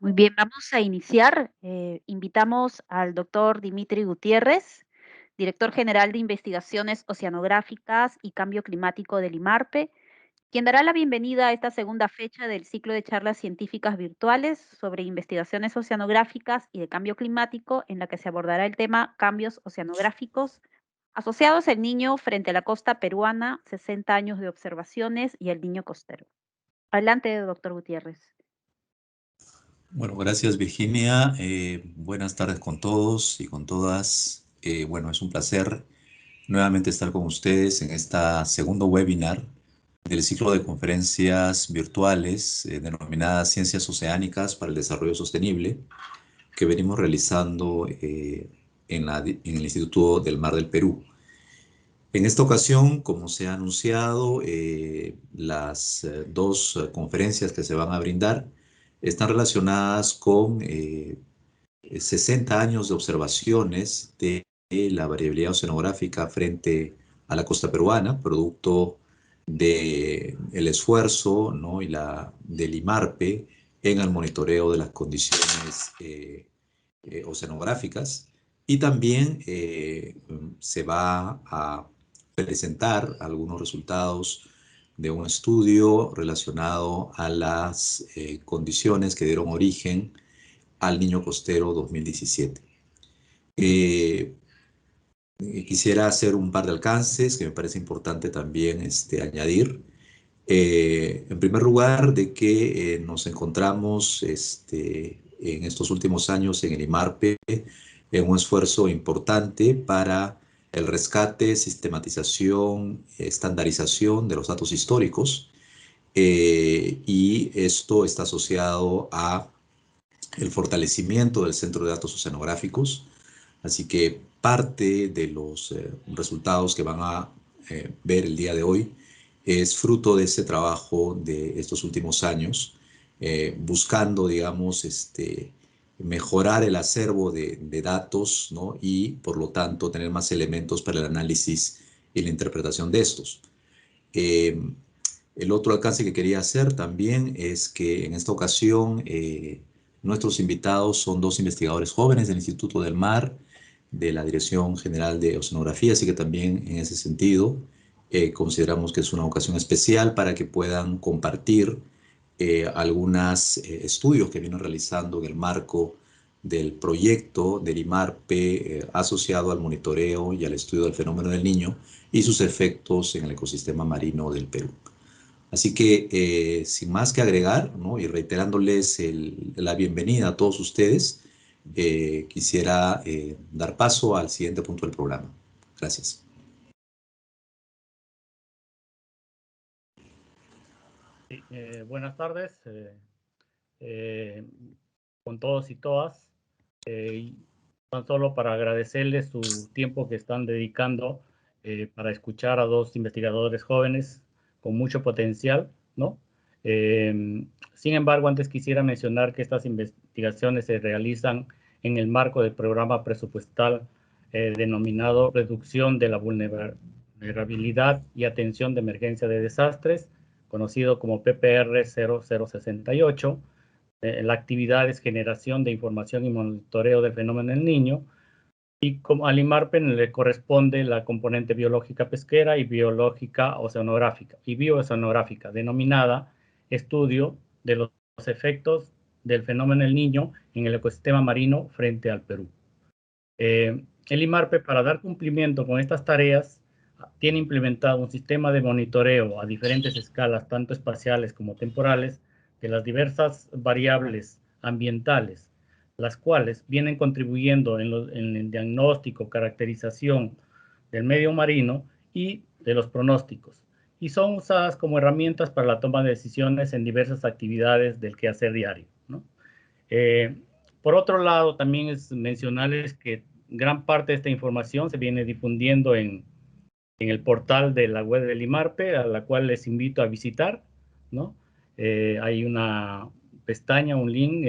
Muy bien, vamos a iniciar. Invitamos al doctor Dimitri Gutiérrez, director general de Investigaciones Oceanográficas y Cambio Climático del IMARPE, quien dará la bienvenida a esta segunda fecha del ciclo de charlas científicas virtuales sobre investigaciones oceanográficas y de cambio climático, en la que se abordará el tema cambios oceanográficos asociados al Niño frente a la costa peruana, 60 años de observaciones y el Niño costero. Adelante, doctor Gutiérrez. Bueno, gracias Virginia. Buenas tardes con todos y con todas. Bueno, es un placer nuevamente estar con ustedes en esta segundo webinar del ciclo de conferencias virtuales denominadas Ciencias Oceánicas para el Desarrollo Sostenible que venimos realizando en el Instituto del Mar del Perú. En esta ocasión, como se ha anunciado, las dos conferencias que se van a brindar están relacionadas con 60 años de observaciones de la variabilidad oceanográfica frente a la costa peruana, producto del esfuerzo, ¿no? del IMARPE en el monitoreo de las condiciones oceanográficas. Y también se va a presentar algunos resultados de un estudio relacionado a las condiciones que dieron origen al Niño Costero 2017. Quisiera hacer un par de alcances que me parece importante también añadir. En primer lugar, de que nos encontramos en estos últimos años en el IMARPE en un esfuerzo importante para el rescate, sistematización, estandarización de los datos históricos, y esto está asociado a el fortalecimiento del Centro de Datos Oceanográficos. Así que parte de los resultados que van a ver el día de hoy es fruto de ese trabajo de estos últimos años, buscando, digamos, mejorar el acervo de datos, ¿no? Y por lo tanto tener más elementos para el análisis y la interpretación de estos. Eh, el otro alcance que quería hacer también es que en esta ocasión nuestros invitados son dos investigadores jóvenes del Instituto del Mar, de la Dirección General de Oceanografía, así que también en ese sentido consideramos que es una ocasión especial para que puedan compartir algunos estudios que vienen realizando en el marco del proyecto del IMARPE asociado al monitoreo y al estudio del fenómeno del Niño y sus efectos en el ecosistema marino del Perú. Así que, sin más que agregar, ¿no? Y reiterándoles la bienvenida a todos ustedes, quisiera dar paso al siguiente punto del programa. Gracias. Sí, buenas tardes con todos y todas. Tan solo para agradecerles su tiempo que están dedicando para escuchar a dos investigadores jóvenes con mucho potencial, ¿no? Sin embargo, antes quisiera mencionar que estas investigaciones se realizan en el marco del programa presupuestal denominado Reducción de la Vulnerabilidad y Atención de Emergencia de Desastres, conocido como PPR 0068. La actividad es generación de información y monitoreo del fenómeno del Niño, y como al IMARPE le corresponde la componente biológica pesquera y biológica oceanográfica y biooceanográfica, denominada estudio de los efectos del fenómeno del Niño en el ecosistema marino frente al Perú. El IMARPE, para dar cumplimiento con estas tareas, tiene implementado un sistema de monitoreo a diferentes escalas, tanto espaciales como temporales, de las diversas variables ambientales, las cuales vienen contribuyendo en el diagnóstico, caracterización del medio marino y de los pronósticos, y son usadas como herramientas para la toma de decisiones en diversas actividades del quehacer diario, ¿no? Por otro lado, también es mencionarles que gran parte de esta información se viene difundiendo en el portal de la web del IMARPE, a la cual les invito a visitar, ¿no? Hay una pestaña, un link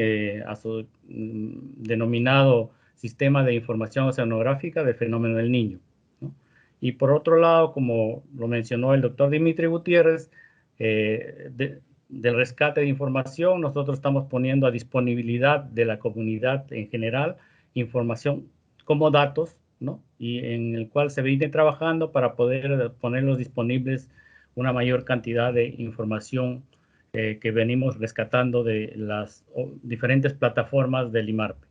denominado Sistema de Información Oceanográfica del Fenómeno del Niño, ¿no? Y por otro lado, como lo mencionó el doctor Dimitri Gutiérrez, del rescate de información, nosotros estamos poniendo a disponibilidad de la comunidad en general información como datos, ¿no? Y en el cual se viene trabajando para poder ponerlos disponibles una mayor cantidad de información que venimos rescatando de las diferentes plataformas del IMARPE.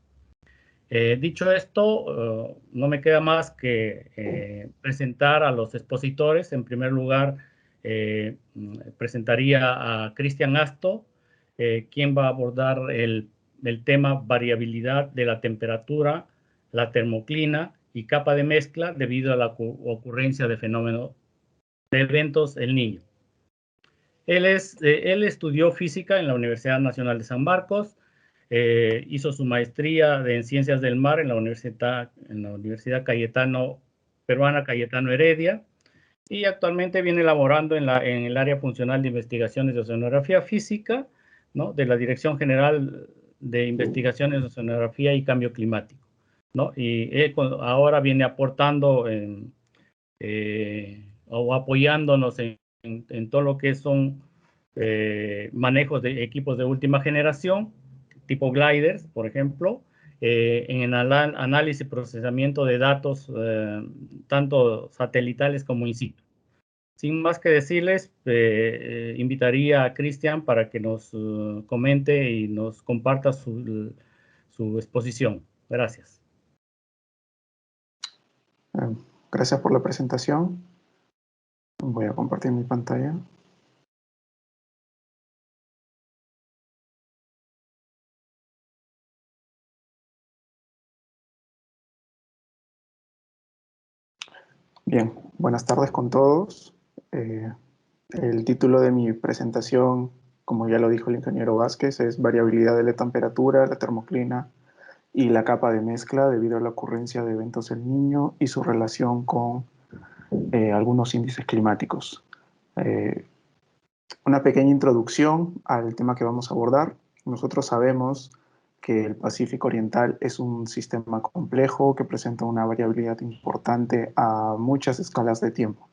Dicho esto, no me queda más que presentar a los expositores. En primer lugar, presentaría a Cristian Asto, quien va a abordar el tema variabilidad de la temperatura, la termoclina y capa de mezcla debido a la ocurrencia de fenómenos de eventos El Niño. Él estudió física en la Universidad Nacional de San Marcos, hizo su maestría en Ciencias del Mar en la Universidad Peruana Cayetano Heredia, y actualmente viene elaborando en el área funcional de investigaciones de oceanografía física, ¿no? De la Dirección General de Investigaciones de Oceanografía y Cambio Climático, ¿no? Y ahora viene aportando o apoyándonos en todo lo que son manejos de equipos de última generación, tipo gliders, por ejemplo, en el análisis y procesamiento de datos, tanto satelitales como in situ. Sin más que decirles, invitaría a Cristian para que nos comente y nos comparta su exposición. Gracias. Gracias por la presentación. Voy a compartir mi pantalla. Bien, buenas tardes con todos. El título de mi presentación, como ya lo dijo el ingeniero Vázquez, es Variabilidad de la temperatura, la termoclina y la capa de mezcla debido a la ocurrencia de eventos El Niño y su relación con algunos índices climáticos. Una pequeña introducción al tema que vamos a abordar. Nosotros sabemos que el Pacífico Oriental es un sistema complejo que presenta una variabilidad importante a muchas escalas de tiempo.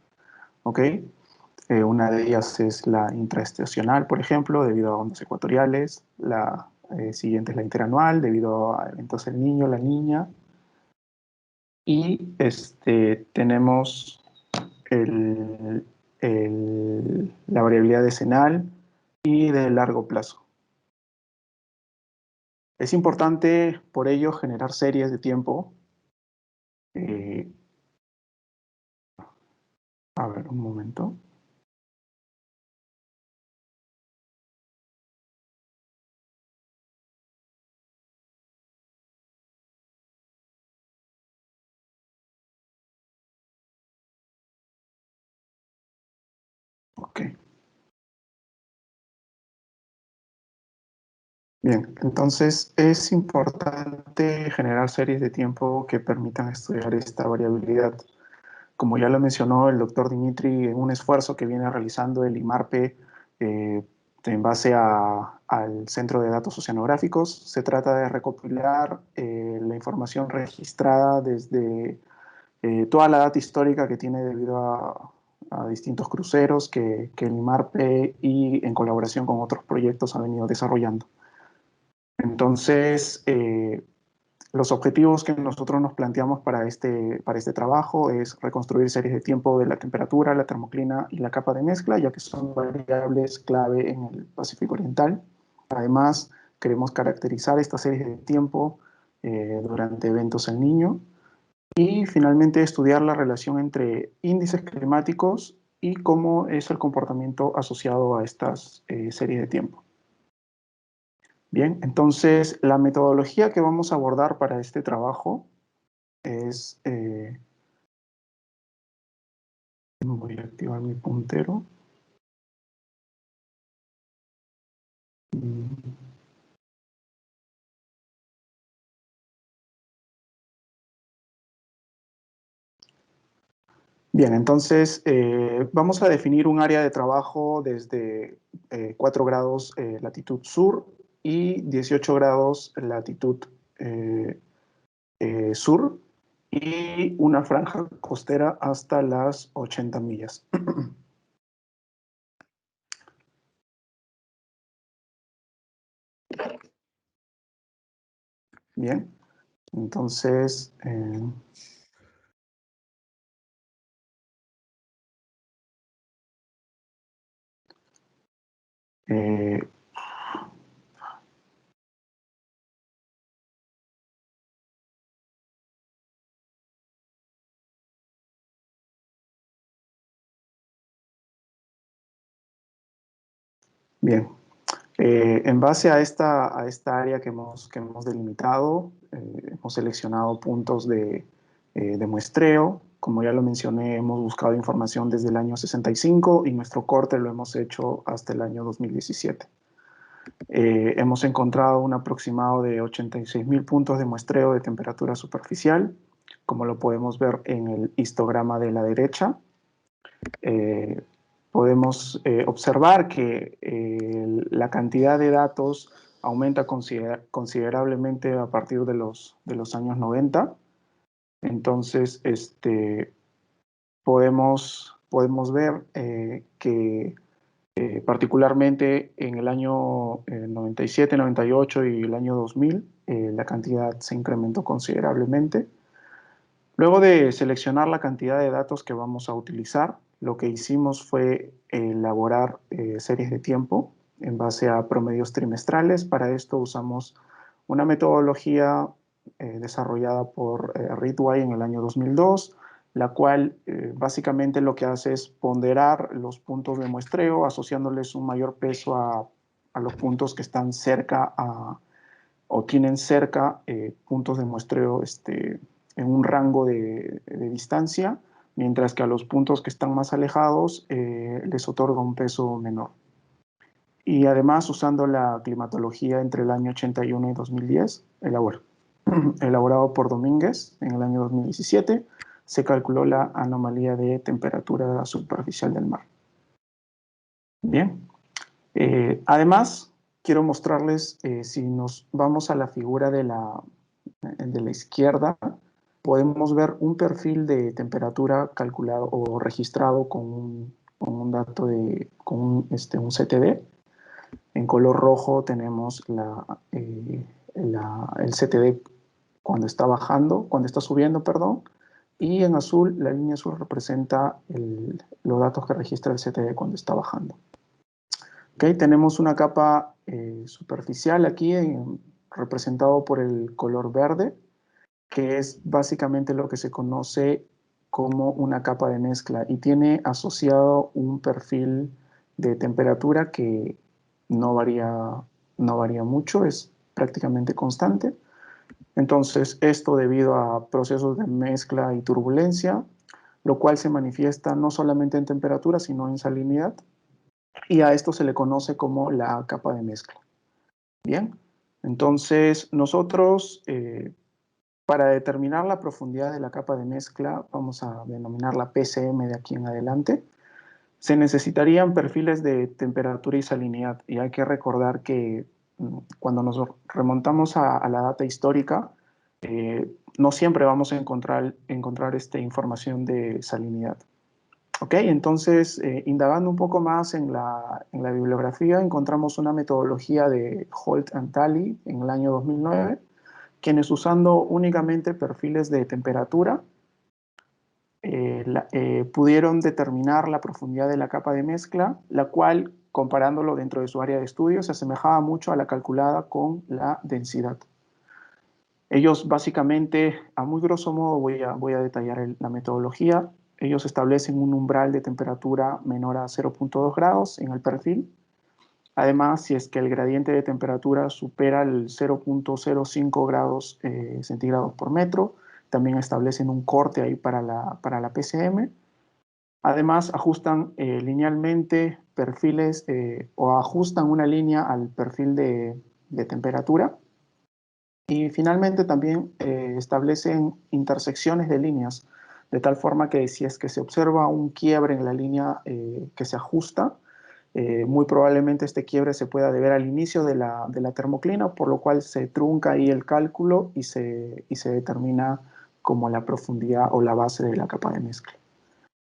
¿Ok? Una de ellas es la intraestacional, por ejemplo, debido a ondas ecuatoriales. La siguiente es la interanual, debido a eventos El Niño, La Niña. Y tenemos la variabilidad decenal y de largo plazo. Es importante, por ello, generar series de tiempo. A ver, un momento. Ok. Bien, entonces es importante generar series de tiempo que permitan estudiar esta variabilidad. Como ya lo mencionó el doctor Dimitri, en un esfuerzo que viene realizando el IMARPE en base al Centro de Datos Oceanográficos, se trata de recopilar la información registrada desde toda la data histórica que tiene debido a distintos cruceros que el IMARPE y en colaboración con otros proyectos ha venido desarrollando. Entonces, los objetivos que nosotros nos planteamos para este trabajo es reconstruir series de tiempo de la temperatura, la termoclina y la capa de mezcla, ya que son variables clave en el Pacífico Oriental. Además, queremos caracterizar estas series de tiempo durante eventos El Niño y finalmente estudiar la relación entre índices climáticos y cómo es el comportamiento asociado a estas series de tiempo. Bien, entonces la metodología que vamos a abordar para este trabajo es... voy a activar mi puntero. Bien, entonces vamos a definir un área de trabajo desde 4 grados latitud sur y 18 grados latitud sur y una franja costera hasta las 80 millas. Bien, entonces, eh, bien, en base a esta área que hemos delimitado, hemos seleccionado puntos de muestreo. Como ya lo mencioné, hemos buscado información desde el año 65 y nuestro corte lo hemos hecho hasta el año 2017. Hemos encontrado un aproximado de 86.000 puntos de muestreo de temperatura superficial, como lo podemos ver en el histograma de la derecha. Podemos observar que la cantidad de datos aumenta considerablemente a partir de los años 90. Entonces, podemos ver que particularmente en el año 97, 98 y el año 2000, la cantidad se incrementó considerablemente. Luego de seleccionar la cantidad de datos que vamos a utilizar, lo que hicimos fue elaborar series de tiempo en base a promedios trimestrales. Para esto usamos una metodología desarrollada por Ridgway en el año 2002, la cual básicamente lo que hace es ponderar los puntos de muestreo, asociándoles un mayor peso a los puntos que están cerca o tienen cerca puntos de muestreo en un rango de distancia, mientras que a los puntos que están más alejados les otorga un peso menor. Y además, usando la climatología entre el año 81 y 2010, elaborado por Domínguez en el año 2017, se calculó la anomalía de temperatura superficial del mar. Bien. Además, quiero mostrarles, si nos vamos a la figura de la izquierda, podemos ver un perfil de temperatura calculado o registrado con un dato con un CTD. En color rojo tenemos el CTD cuando está bajando, cuando está subiendo, perdón, y en azul, la línea azul representa los datos que registra el CTD cuando está bajando. Okay, tenemos una capa superficial aquí representado por el color verde, que es básicamente lo que se conoce como una capa de mezcla y tiene asociado un perfil de temperatura que no varía mucho, es prácticamente constante. Entonces, esto debido a procesos de mezcla y turbulencia, lo cual se manifiesta no solamente en temperatura, sino en salinidad. Y a esto se le conoce como la capa de mezcla. Bien, entonces nosotros para determinar la profundidad de la capa de mezcla, vamos a denominarla PCM de aquí en adelante, se necesitarían perfiles de temperatura y salinidad. Y hay que recordar que cuando nos remontamos a la data histórica, no siempre vamos a encontrar información de salinidad. Ok, entonces, indagando un poco más en la bibliografía, encontramos una metodología de Holt and Talley en el año 2009, quienes usando únicamente perfiles de temperatura, pudieron determinar la profundidad de la capa de mezcla, la cual, comparándolo dentro de su área de estudio, se asemejaba mucho a la calculada con la densidad. Ellos básicamente, a muy grosso modo, voy a detallar la metodología. Ellos establecen un umbral de temperatura menor a 0.2 grados en el perfil. Además, si es que el gradiente de temperatura supera el 0.05 grados centígrados por metro, también establecen un corte ahí para la PCM. Además, ajustan linealmente perfiles o ajustan una línea al perfil de temperatura. Y finalmente también establecen intersecciones de líneas, de tal forma que si es que se observa un quiebre en la línea que se ajusta, muy probablemente este quiebre se pueda deber al inicio de la termoclina, por lo cual se trunca ahí el cálculo y se determina como la profundidad o la base de la capa de mezcla.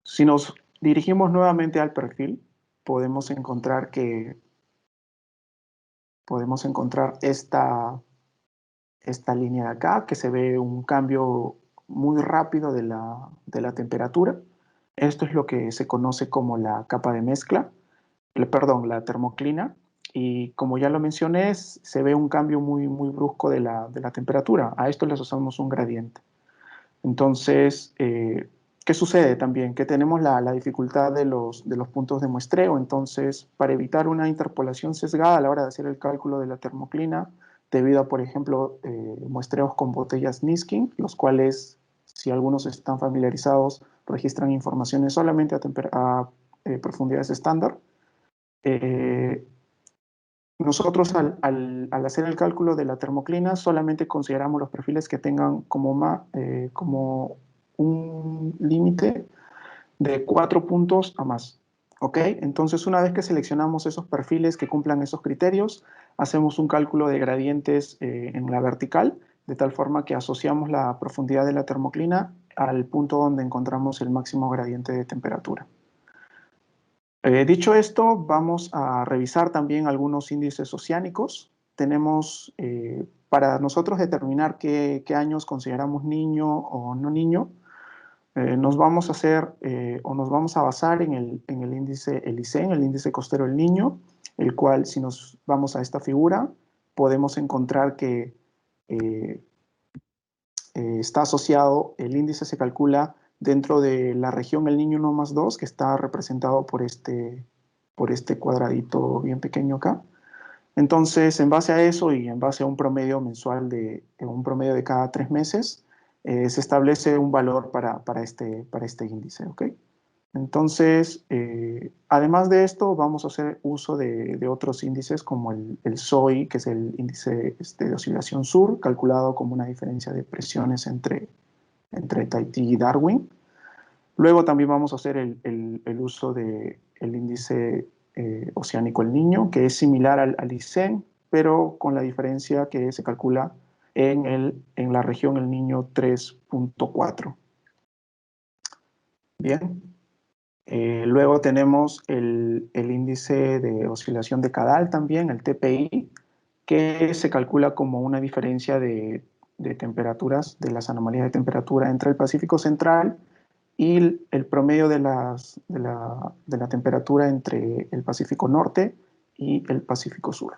Si nos dirigimos nuevamente al perfil, podemos encontrar esta esta línea de acá, que se ve un cambio muy rápido de la temperatura. Esto es lo que se conoce como la capa de mezcla, perdón, la termoclina. Y como ya lo mencioné, se ve un cambio muy brusco de la temperatura. A esto le asociamos un gradiente. Entonces, ¿qué sucede también? Que tenemos la dificultad de los puntos de muestreo. Entonces, para evitar una interpolación sesgada a la hora de hacer el cálculo de la termoclina, debido a, por ejemplo, muestreos con botellas Niskin, los cuales, si algunos están familiarizados, registran informaciones solamente a profundidades estándar. Nosotros al hacer el cálculo de la termoclina solamente consideramos los perfiles que tengan como un límite de 4 puntos a más. ¿Ok? Entonces, una vez que seleccionamos esos perfiles que cumplan esos criterios, hacemos un cálculo de gradientes en la vertical, de tal forma que asociamos la profundidad de la termoclina al punto donde encontramos el máximo gradiente de temperatura. Dicho esto, vamos a revisar también algunos índices oceánicos. Tenemos, para nosotros determinar qué años consideramos niño o no niño, nos vamos a hacer o nos vamos a basar en el índice, el ICEN, el índice costero del Niño, el cual, si nos vamos a esta figura, podemos encontrar que está asociado, el índice se calcula dentro de la región El Niño 1+2, que está representado por este cuadradito bien pequeño acá. Entonces, en base a eso y en base a un promedio mensual un promedio de cada 3 meses, se establece un valor para este índice, ¿ok? Entonces, además de esto, vamos a hacer uso de otros índices como el SOI, que es el índice de oscilación sur, calculado como una diferencia de presiones entre Tahití y Darwin. Luego también vamos a hacer el uso del índice oceánico El Niño, que es similar al ICEN, pero con la diferencia que se calcula en la región El Niño 3.4. Bien. Luego tenemos el índice de oscilación decadal también, el TPI, que se calcula como una diferencia de temperaturas, de las anomalías de temperatura entre el Pacífico Central y el promedio de la temperatura entre el Pacífico Norte y el Pacífico Sur.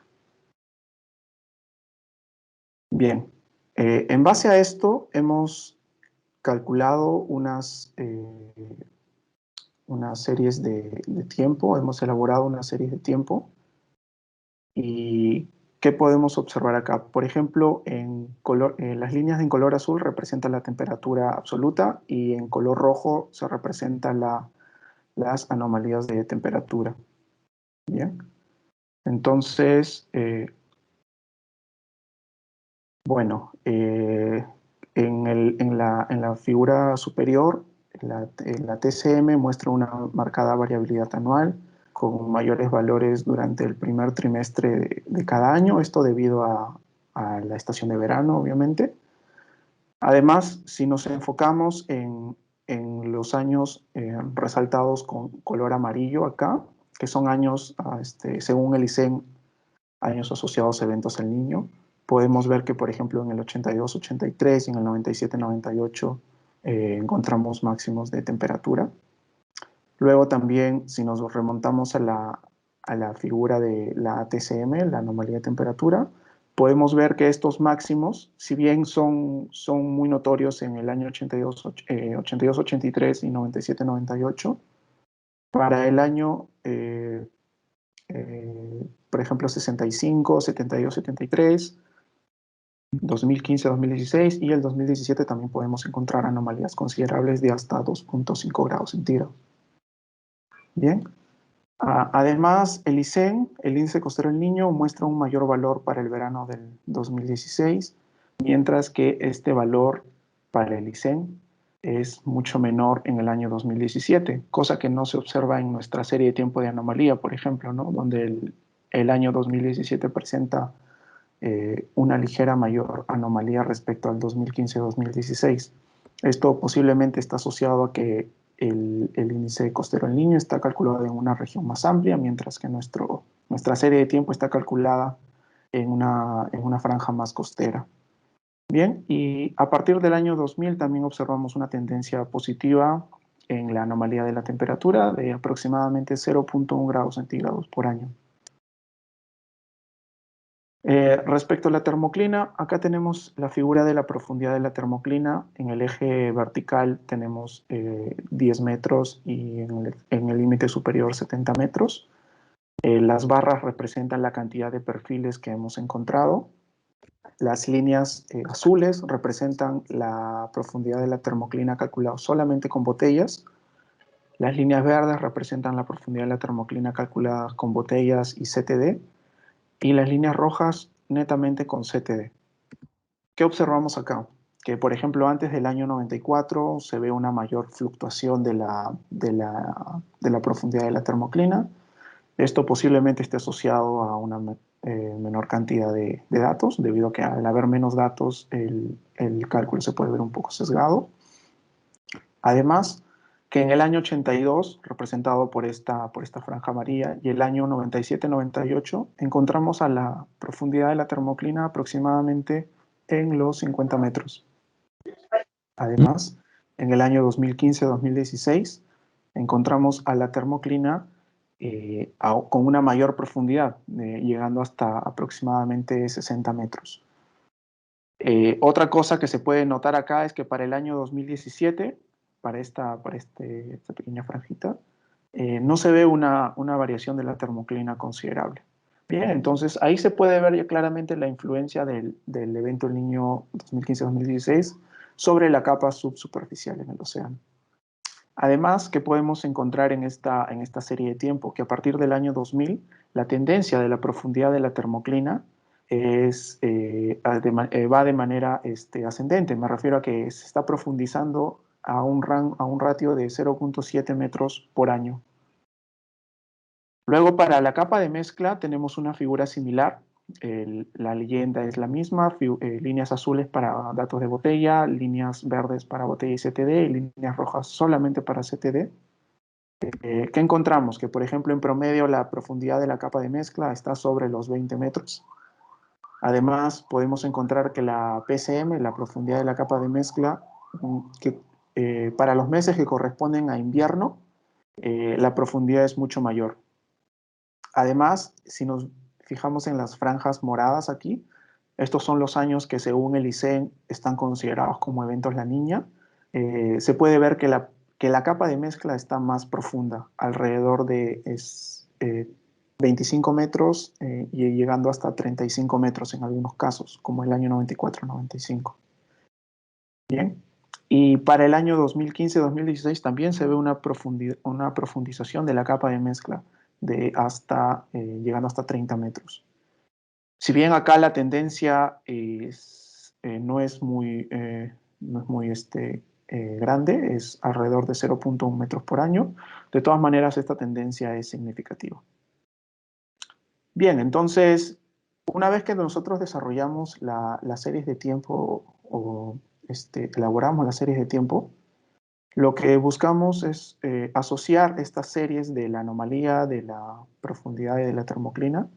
Bien, en base a esto hemos calculado unas series de tiempo, hemos elaborado una serie de tiempo. ¿Y qué podemos observar acá? Por ejemplo, las líneas en color azul representan la temperatura absoluta y en color rojo se representan las anomalías de temperatura. Bien. Entonces, bueno, en la figura superior, la TCM muestra una marcada variabilidad anual con mayores valores durante el primer trimestre de cada año, esto debido a la estación de verano, obviamente. Además, si nos enfocamos en los años resaltados con color amarillo acá, que son años, según el ICEN, años asociados a eventos El Niño, podemos ver que, por ejemplo, en el 82-83 y en el 97-98 encontramos máximos de temperatura. Luego también, si nos remontamos a la figura de la ATCM, la anomalía de temperatura, podemos ver que estos máximos, si bien son muy notorios en el año 82-83 y 97-98, para el año, por ejemplo, 65, 72-73, 2015-2016 y el 2017 también podemos encontrar anomalías considerables de hasta 2.5 grados centígrados. Bien. Además, el ICEN, el índice costero del Niño, muestra un mayor valor para el verano del 2016, mientras que este valor para el ICEN es mucho menor en el año 2017, cosa que no se observa en nuestra serie de tiempo de anomalía, por ejemplo, ¿no? Donde el año 2017 presenta una ligera mayor anomalía respecto al 2015-2016. Esto posiblemente está asociado a que el índice costero del Niño está calculado en una región más amplia, mientras que nuestra serie de tiempo está calculada en una franja más costera. Bien, y a partir del año 2000 también observamos una tendencia positiva en la anomalía de la temperatura de aproximadamente 0.1 grados centígrados por año. Respecto a la termoclina, acá tenemos la figura de la profundidad de la termoclina. En el eje vertical tenemos 10 metros y en el límite superior 70 metros. Las barras representan la cantidad de perfiles que hemos encontrado. Las líneas azules representan la profundidad de la termoclina calculada solamente con botellas. Las líneas verdes representan la profundidad de la termoclina calculada con botellas y CTD. Y las líneas rojas netamente con CTD. ¿Qué observamos acá? Que, por ejemplo, antes del año 94 se ve una mayor fluctuación de la profundidad de la termoclina. Esto posiblemente esté asociado a una menor cantidad de datos, debido a que al haber menos datos el cálculo se puede ver un poco sesgado. Además, que en el año 82, representado por esta franja amarilla, y el año 97-98, encontramos a la profundidad de la termoclina aproximadamente en los 50 metros. Además, en el año 2015-2016, encontramos a la termoclina con una mayor profundidad, llegando hasta aproximadamente 60 metros. Otra cosa que se puede notar acá es que para el año 2017, para esta pequeña franjita, no se ve una variación de la termoclina considerable. Bien, entonces ahí se puede ver ya claramente la influencia del evento El Niño 2015-2016 sobre la capa subsuperficial en el océano. Además, que podemos encontrar en esta serie de tiempo que a partir del año 2000, la tendencia de la profundidad de la termoclina va de manera ascendente. Me refiero a que se está profundizando a un ratio de 0.7 metros por año. Luego, para la capa de mezcla tenemos una figura similar. La leyenda es la misma, líneas azules para datos de botella, líneas verdes para botella y CTD, y líneas rojas solamente para CTD. ¿Qué encontramos? Que, por ejemplo, en promedio la profundidad de la capa de mezcla está sobre los 20 metros. Además, podemos encontrar que la PCM, la profundidad de la capa de mezcla, para los meses que corresponden a invierno, la profundidad es mucho mayor. Además, si nos fijamos en las franjas moradas aquí, estos son los años que según el ICEN están considerados como eventos La Niña. Se puede ver que la capa de mezcla está más profunda, alrededor de 25 metros y llegando hasta 35 metros en algunos casos, como el año 94-95. Bien. Y para el año 2015-2016 también se ve una profundización de la capa de mezcla llegando hasta 30 metros. Si bien acá la tendencia no es muy grande, es alrededor de 0.1 metros por año, de todas maneras esta tendencia es significativa. Bien, entonces, una vez que nosotros desarrollamos las series de tiempo o elaboramos las series de tiempo, lo que buscamos es asociar estas series de la anomalía, de la profundidad y de la termoclina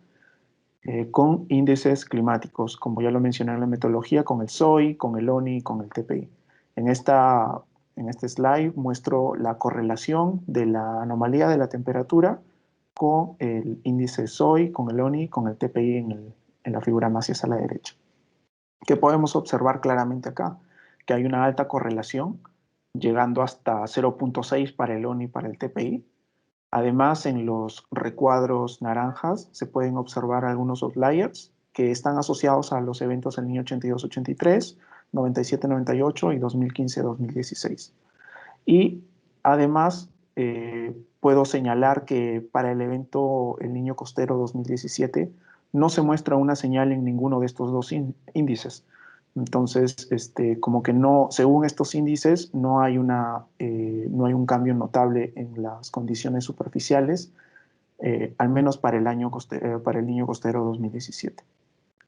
con índices climáticos, como ya lo mencioné en la metodología, con el SOI, con el ONI y con el TPI. En este slide muestro la correlación de la anomalía de la temperatura con el índice SOI, con el ONI, con el TPI en la figura más hacia la derecha. ¿Qué podemos observar claramente acá? Que hay una alta correlación, llegando hasta 0.6 para el ONI y para el TPI. Además, en los recuadros naranjas se pueden observar algunos outliers que están asociados a los eventos del Niño 82-83, 97-98 y 2015-2016. Y además, puedo señalar que para el evento El Niño Costero 2017 no se muestra una señal en ninguno de estos dos índices. Entonces, como que no, según estos índices, no hay un cambio notable en las condiciones superficiales, al menos para el Niño Costero 2017.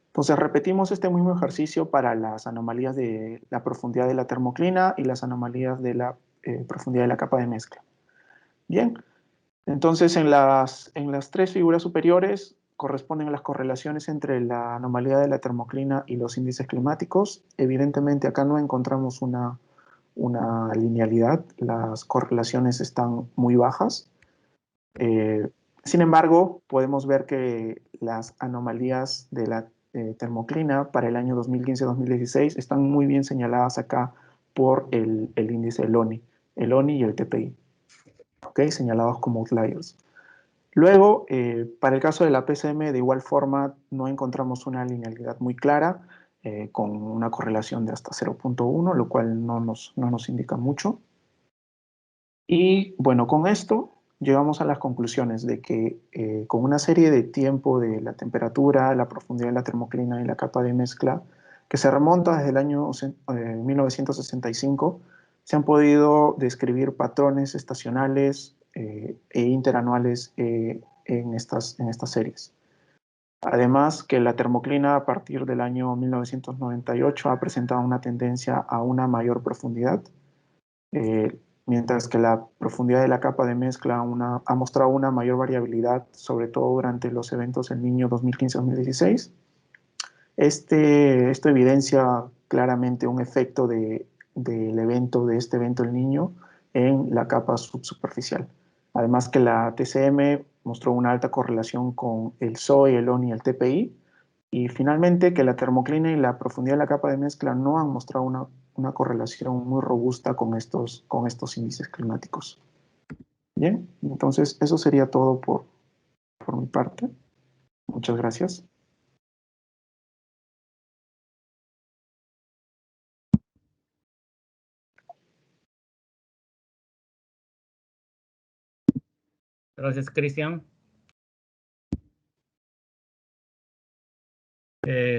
Entonces, repetimos este mismo ejercicio para las anomalías de la profundidad de la termoclina y las anomalías de la profundidad de la capa de mezcla. Bien, entonces en las tres figuras superiores corresponden a las correlaciones entre la anomalía de la termoclina y los índices climáticos. Evidentemente acá no encontramos una linealidad, las correlaciones están muy bajas. Sin embargo, podemos ver que las anomalías de la termoclina para el año 2015-2016 están muy bien señaladas acá por el índice el ONI y el TPI, ¿okay? Señalados como outliers. Luego, para el caso de la PCM, de igual forma, no encontramos una linealidad muy clara, con una correlación de hasta 0.1, lo cual no nos indica mucho. Y bueno, con esto llegamos a las conclusiones de que con una serie de tiempo de la temperatura, la profundidad de la termoclina y la capa de mezcla, que se remonta desde el año 1965, se han podido describir patrones estacionales e interanuales en estas series. Además, que la termoclina a partir del año 1998 ha presentado una tendencia a una mayor profundidad, mientras que la profundidad de la capa de mezcla ha mostrado una mayor variabilidad, sobre todo durante los eventos El Niño 2015-2016. Esto evidencia claramente un efecto del evento, de este evento El Niño, en la capa subsuperficial. Además que la TCM mostró una alta correlación con el SOE, el ONI y el TPI, y finalmente que la termoclina y la profundidad de la capa de mezcla no han mostrado una correlación muy robusta con estos índices climáticos. Bien, entonces eso sería todo por mi parte. Muchas gracias. Gracias, Cristian.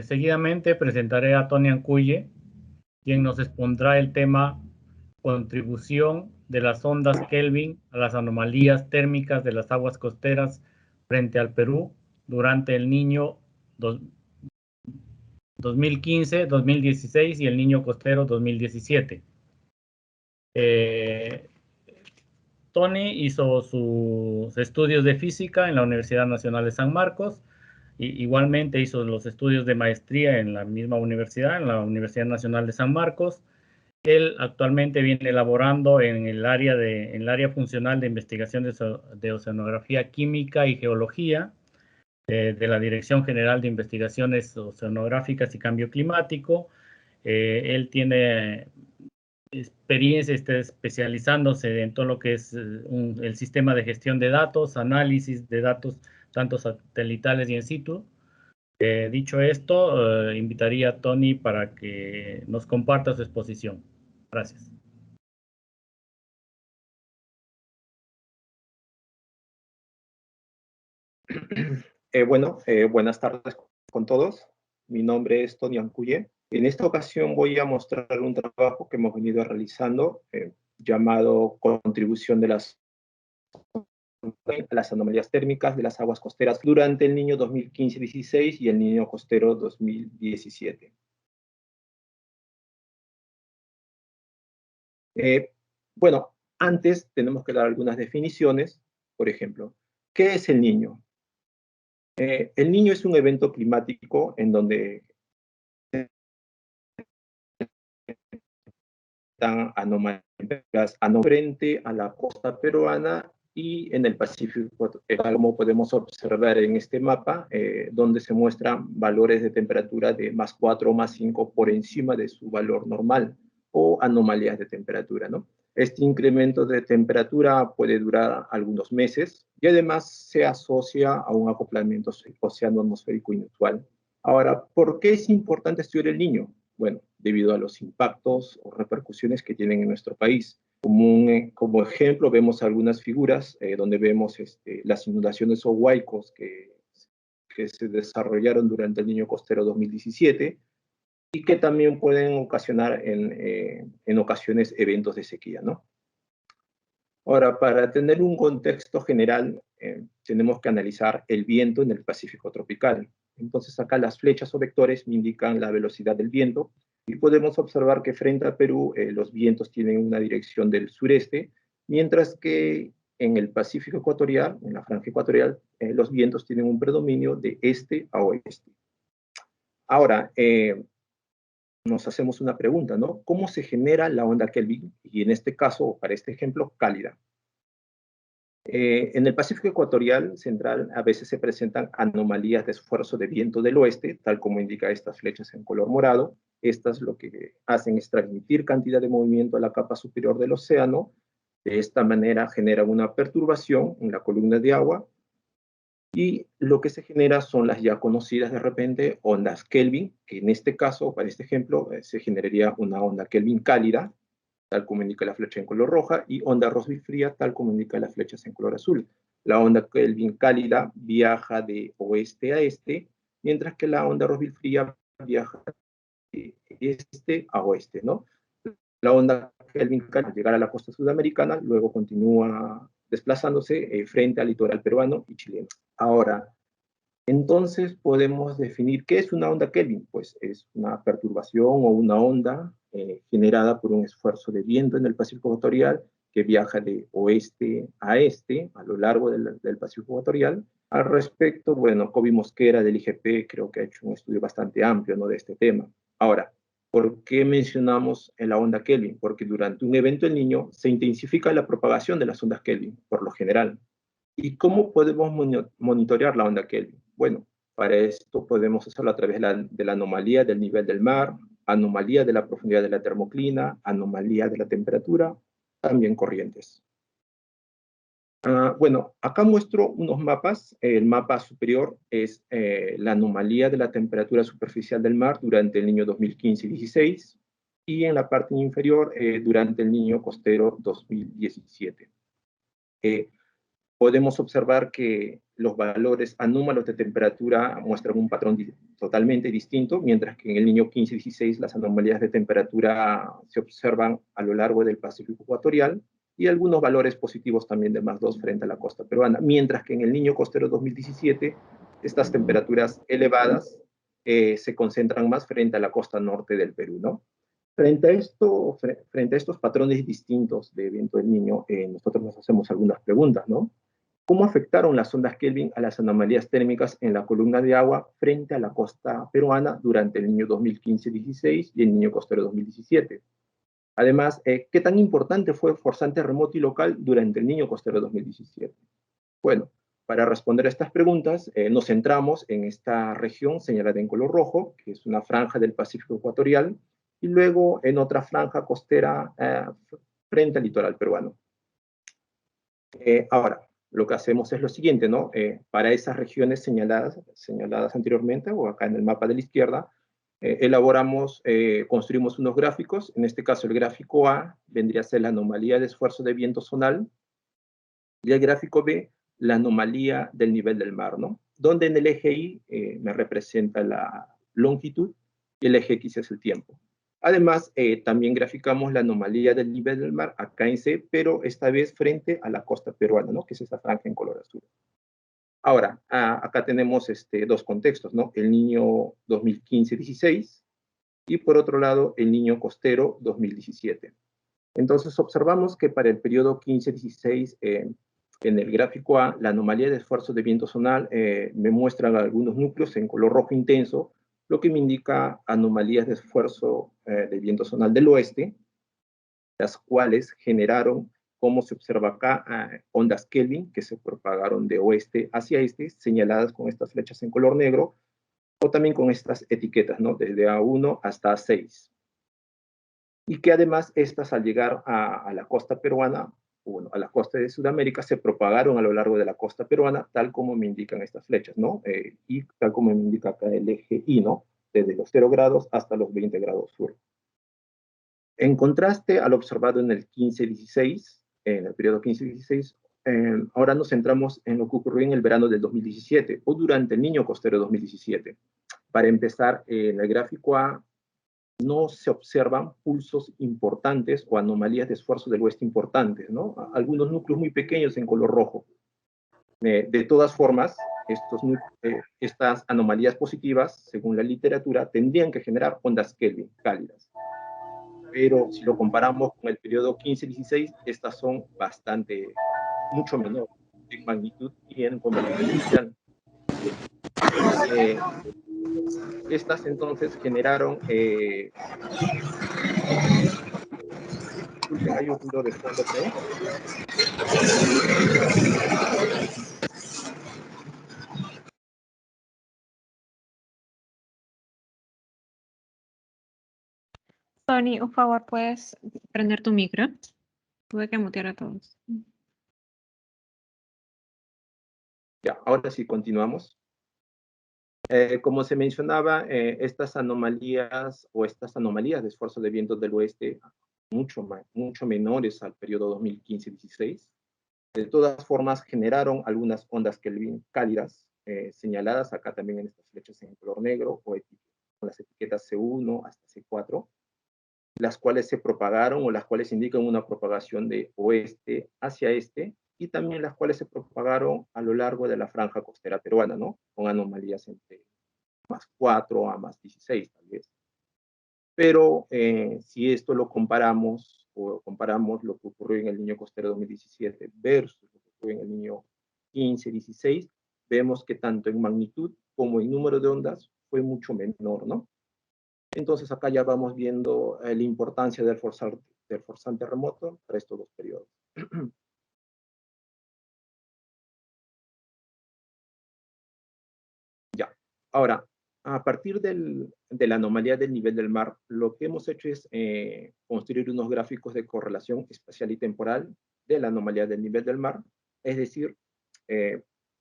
Seguidamente presentaré a Tony Ancuye, quien nos expondrá el tema contribución de las ondas Kelvin a las anomalías térmicas de las aguas costeras frente al Perú durante el Niño 2015, 2016 y el Niño Costero 2017. Tony hizo sus estudios de física en la Universidad Nacional de San Marcos, y igualmente hizo los estudios de maestría en la misma universidad, en la Universidad Nacional de San Marcos. Él actualmente viene elaborando en el área funcional de investigación de oceanografía química y geología de la Dirección General de Investigaciones Oceanográficas y Cambio Climático. Él tiene experiencia, está especializándose en todo lo que es el sistema de gestión de datos, análisis de datos tanto satelitales y in situ. Dicho esto, invitaría a Tony para que nos comparta su exposición. Gracias. Buenas tardes con todos. Mi nombre es Tony Ancuye. En esta ocasión voy a mostrar un trabajo que hemos venido realizando llamado Contribución de las anomalías térmicas de las aguas costeras durante el Niño 2015-16 y el Niño Costero 2017. Bueno, antes tenemos que dar algunas definiciones. Por ejemplo, ¿qué es el Niño? El Niño es un evento climático en donde están anomalías frente a la costa peruana y en el Pacífico, como podemos observar en este mapa, donde se muestran valores de temperatura de +4 o +5 por encima de su valor normal, o anomalías de temperatura, ¿no? Este incremento de temperatura puede durar algunos meses y además se asocia a un acoplamiento oceano-atmosférico inusual. Ahora, ¿por qué es importante estudiar el Niño? Bueno, debido a los impactos o repercusiones que tienen en nuestro país. Como ejemplo, vemos algunas figuras donde vemos las inundaciones o huaicos que se desarrollaron durante el Niño Costero 2017 y que también pueden ocasionar en ocasiones eventos de sequía, ¿no? Ahora, para tener un contexto general, tenemos que analizar el viento en el Pacífico tropical. Entonces, acá las flechas o vectores me indican la velocidad del viento y podemos observar que frente a Perú los vientos tienen una dirección del sureste, mientras que en el Pacífico ecuatorial, en la franja ecuatorial, los vientos tienen un predominio de este a oeste. Ahora, nos hacemos una pregunta, ¿no? ¿Cómo se genera la onda Kelvin? Y en este caso, para este ejemplo, cálida. En el Pacífico ecuatorial central a veces se presentan anomalías de esfuerzo de viento del oeste, tal como indica estas flechas en color morado. Estas lo que hacen es transmitir cantidad de movimiento a la capa superior del océano. De esta manera genera una perturbación en la columna de agua y lo que se genera son las ya conocidas de repente ondas Kelvin, que en este caso, para este ejemplo, se generaría una onda Kelvin cálida, tal como indica la flecha en color roja, y onda Rossby fría, tal como indica las flechas en color azul. La onda Kelvin cálida viaja de oeste a este, mientras que la onda Rossby fría viaja de este a oeste, ¿no? La onda Kelvin cálida al llegar a la costa sudamericana, luego continúa desplazándose frente al litoral peruano y chileno. Ahora, entonces podemos definir qué es una onda Kelvin. Pues es una perturbación o una onda generada por un esfuerzo de viento en el Pacífico ecuatorial que viaja de oeste a este a lo largo del Pacífico ecuatorial. Al respecto, bueno, Kobe Mosquera del IGP creo que ha hecho un estudio bastante amplio, ¿no?, de este tema. Ahora, ¿por qué mencionamos la onda Kelvin? Porque durante un evento El Niño se intensifica la propagación de las ondas Kelvin, por lo general. ¿Y cómo podemos monitorear la onda Kelvin? Bueno, para esto podemos hacerlo a través de la anomalía del nivel del mar, anomalía de la profundidad de la termoclina, anomalía de la temperatura, también corrientes. Bueno, acá muestro unos mapas. El mapa superior es la anomalía de la temperatura superficial del mar durante el Niño 2015-16 y en la parte inferior durante el Niño costero 2017. Podemos observar que los valores anómalos de temperatura muestran un patrón totalmente distinto, mientras que en el Niño 15-16 las anomalías de temperatura se observan a lo largo del Pacífico ecuatorial y algunos valores positivos también de +2 frente a la costa peruana, mientras que en el Niño costero 2017 estas temperaturas elevadas se concentran más frente a la costa norte del Perú, ¿no? Frente a estos patrones distintos de viento del Niño, nosotros nos hacemos algunas preguntas, ¿no? ¿Cómo afectaron las ondas Kelvin a las anomalías térmicas en la columna de agua frente a la costa peruana durante el Niño 2015-16 y el Niño costero 2017? Además, ¿qué tan importante fue el forzante remoto y local durante el Niño costero 2017? Bueno, para responder a estas preguntas, nos centramos en esta región señalada en color rojo, que es una franja del Pacífico ecuatorial, y luego en otra franja costera frente al litoral peruano. Ahora, lo que hacemos es lo siguiente, ¿no? Para esas regiones señaladas anteriormente, o acá en el mapa de la izquierda, construimos unos gráficos. En este caso, el gráfico A vendría a ser la anomalía de esfuerzo de viento zonal, y el gráfico B, la anomalía del nivel del mar, ¿no? Donde en el eje Y me representa la longitud y el eje X es el tiempo. Además, también graficamos la anomalía del nivel del mar acá en C, pero esta vez frente a la costa peruana, ¿no?, que es esta franja en color azul. Ahora, acá tenemos dos contextos, ¿no? El Niño 2015-16 y por otro lado el Niño costero 2017. Entonces observamos que para el periodo 15-16, en el gráfico A, la anomalía de esfuerzo de viento zonal me muestran algunos núcleos en color rojo intenso, lo que me indica anomalías de esfuerzo de viento zonal del oeste, las cuales generaron, como se observa acá, ondas Kelvin que se propagaron de oeste hacia este, señaladas con estas flechas en color negro, o también con estas etiquetas, ¿no?, desde A1 hasta A6. Y que además estas al llegar a la costa peruana, bueno, a la costa de Sudamérica, se propagaron a lo largo de la costa peruana, tal como me indican estas flechas, ¿no? Y tal como me indica acá el eje Y, ¿no?, desde los 0 grados hasta los 20 grados sur. En contraste al observado en el 15-16, en el periodo 15-16, ahora nos centramos en lo que ocurrió en el verano del 2017, o durante el Niño costero 2017. Para empezar, en el gráfico A, no se observan pulsos importantes o anomalías de esfuerzo del oeste importantes, ¿no? Algunos núcleos muy pequeños en color rojo. De todas formas, estas anomalías positivas, según la literatura, tendrían que generar ondas Kelvin cálidas. Pero si lo comparamos con el periodo 15-16, estas son bastante mucho menor en magnitud y en conversión inicial. Estas entonces generaron, disculpen, hay un ruido de fondo, creo. Tony, por favor, ¿puedes prender tu micro? Tuve que mutear a todos. Ya, ahora sí continuamos. Como se mencionaba, estas anomalías de esfuerzo de vientos del oeste, mucho menores al periodo 2015-16, de todas formas generaron algunas ondas Kelvin cálidas, señaladas acá también en estas flechas en color negro, o con las etiquetas C1 hasta C4, las cuales se propagaron o las cuales indican una propagación de oeste hacia este, y también las cuales se propagaron a lo largo de la franja costera peruana, ¿no? Con anomalías entre +4 a +16, tal vez. Pero si esto lo comparamos, o comparamos lo que ocurrió en el Niño Costero 2017 versus lo que ocurrió en el Niño 15-16, vemos que tanto en magnitud como en número de ondas fue mucho menor, ¿no? Entonces acá ya vamos viendo la importancia del forzante remoto para estos dos periodos. Ya, ahora, a partir de la anomalía del nivel del mar, lo que hemos hecho es construir unos gráficos de correlación espacial y temporal de la anomalía del nivel del mar, es decir,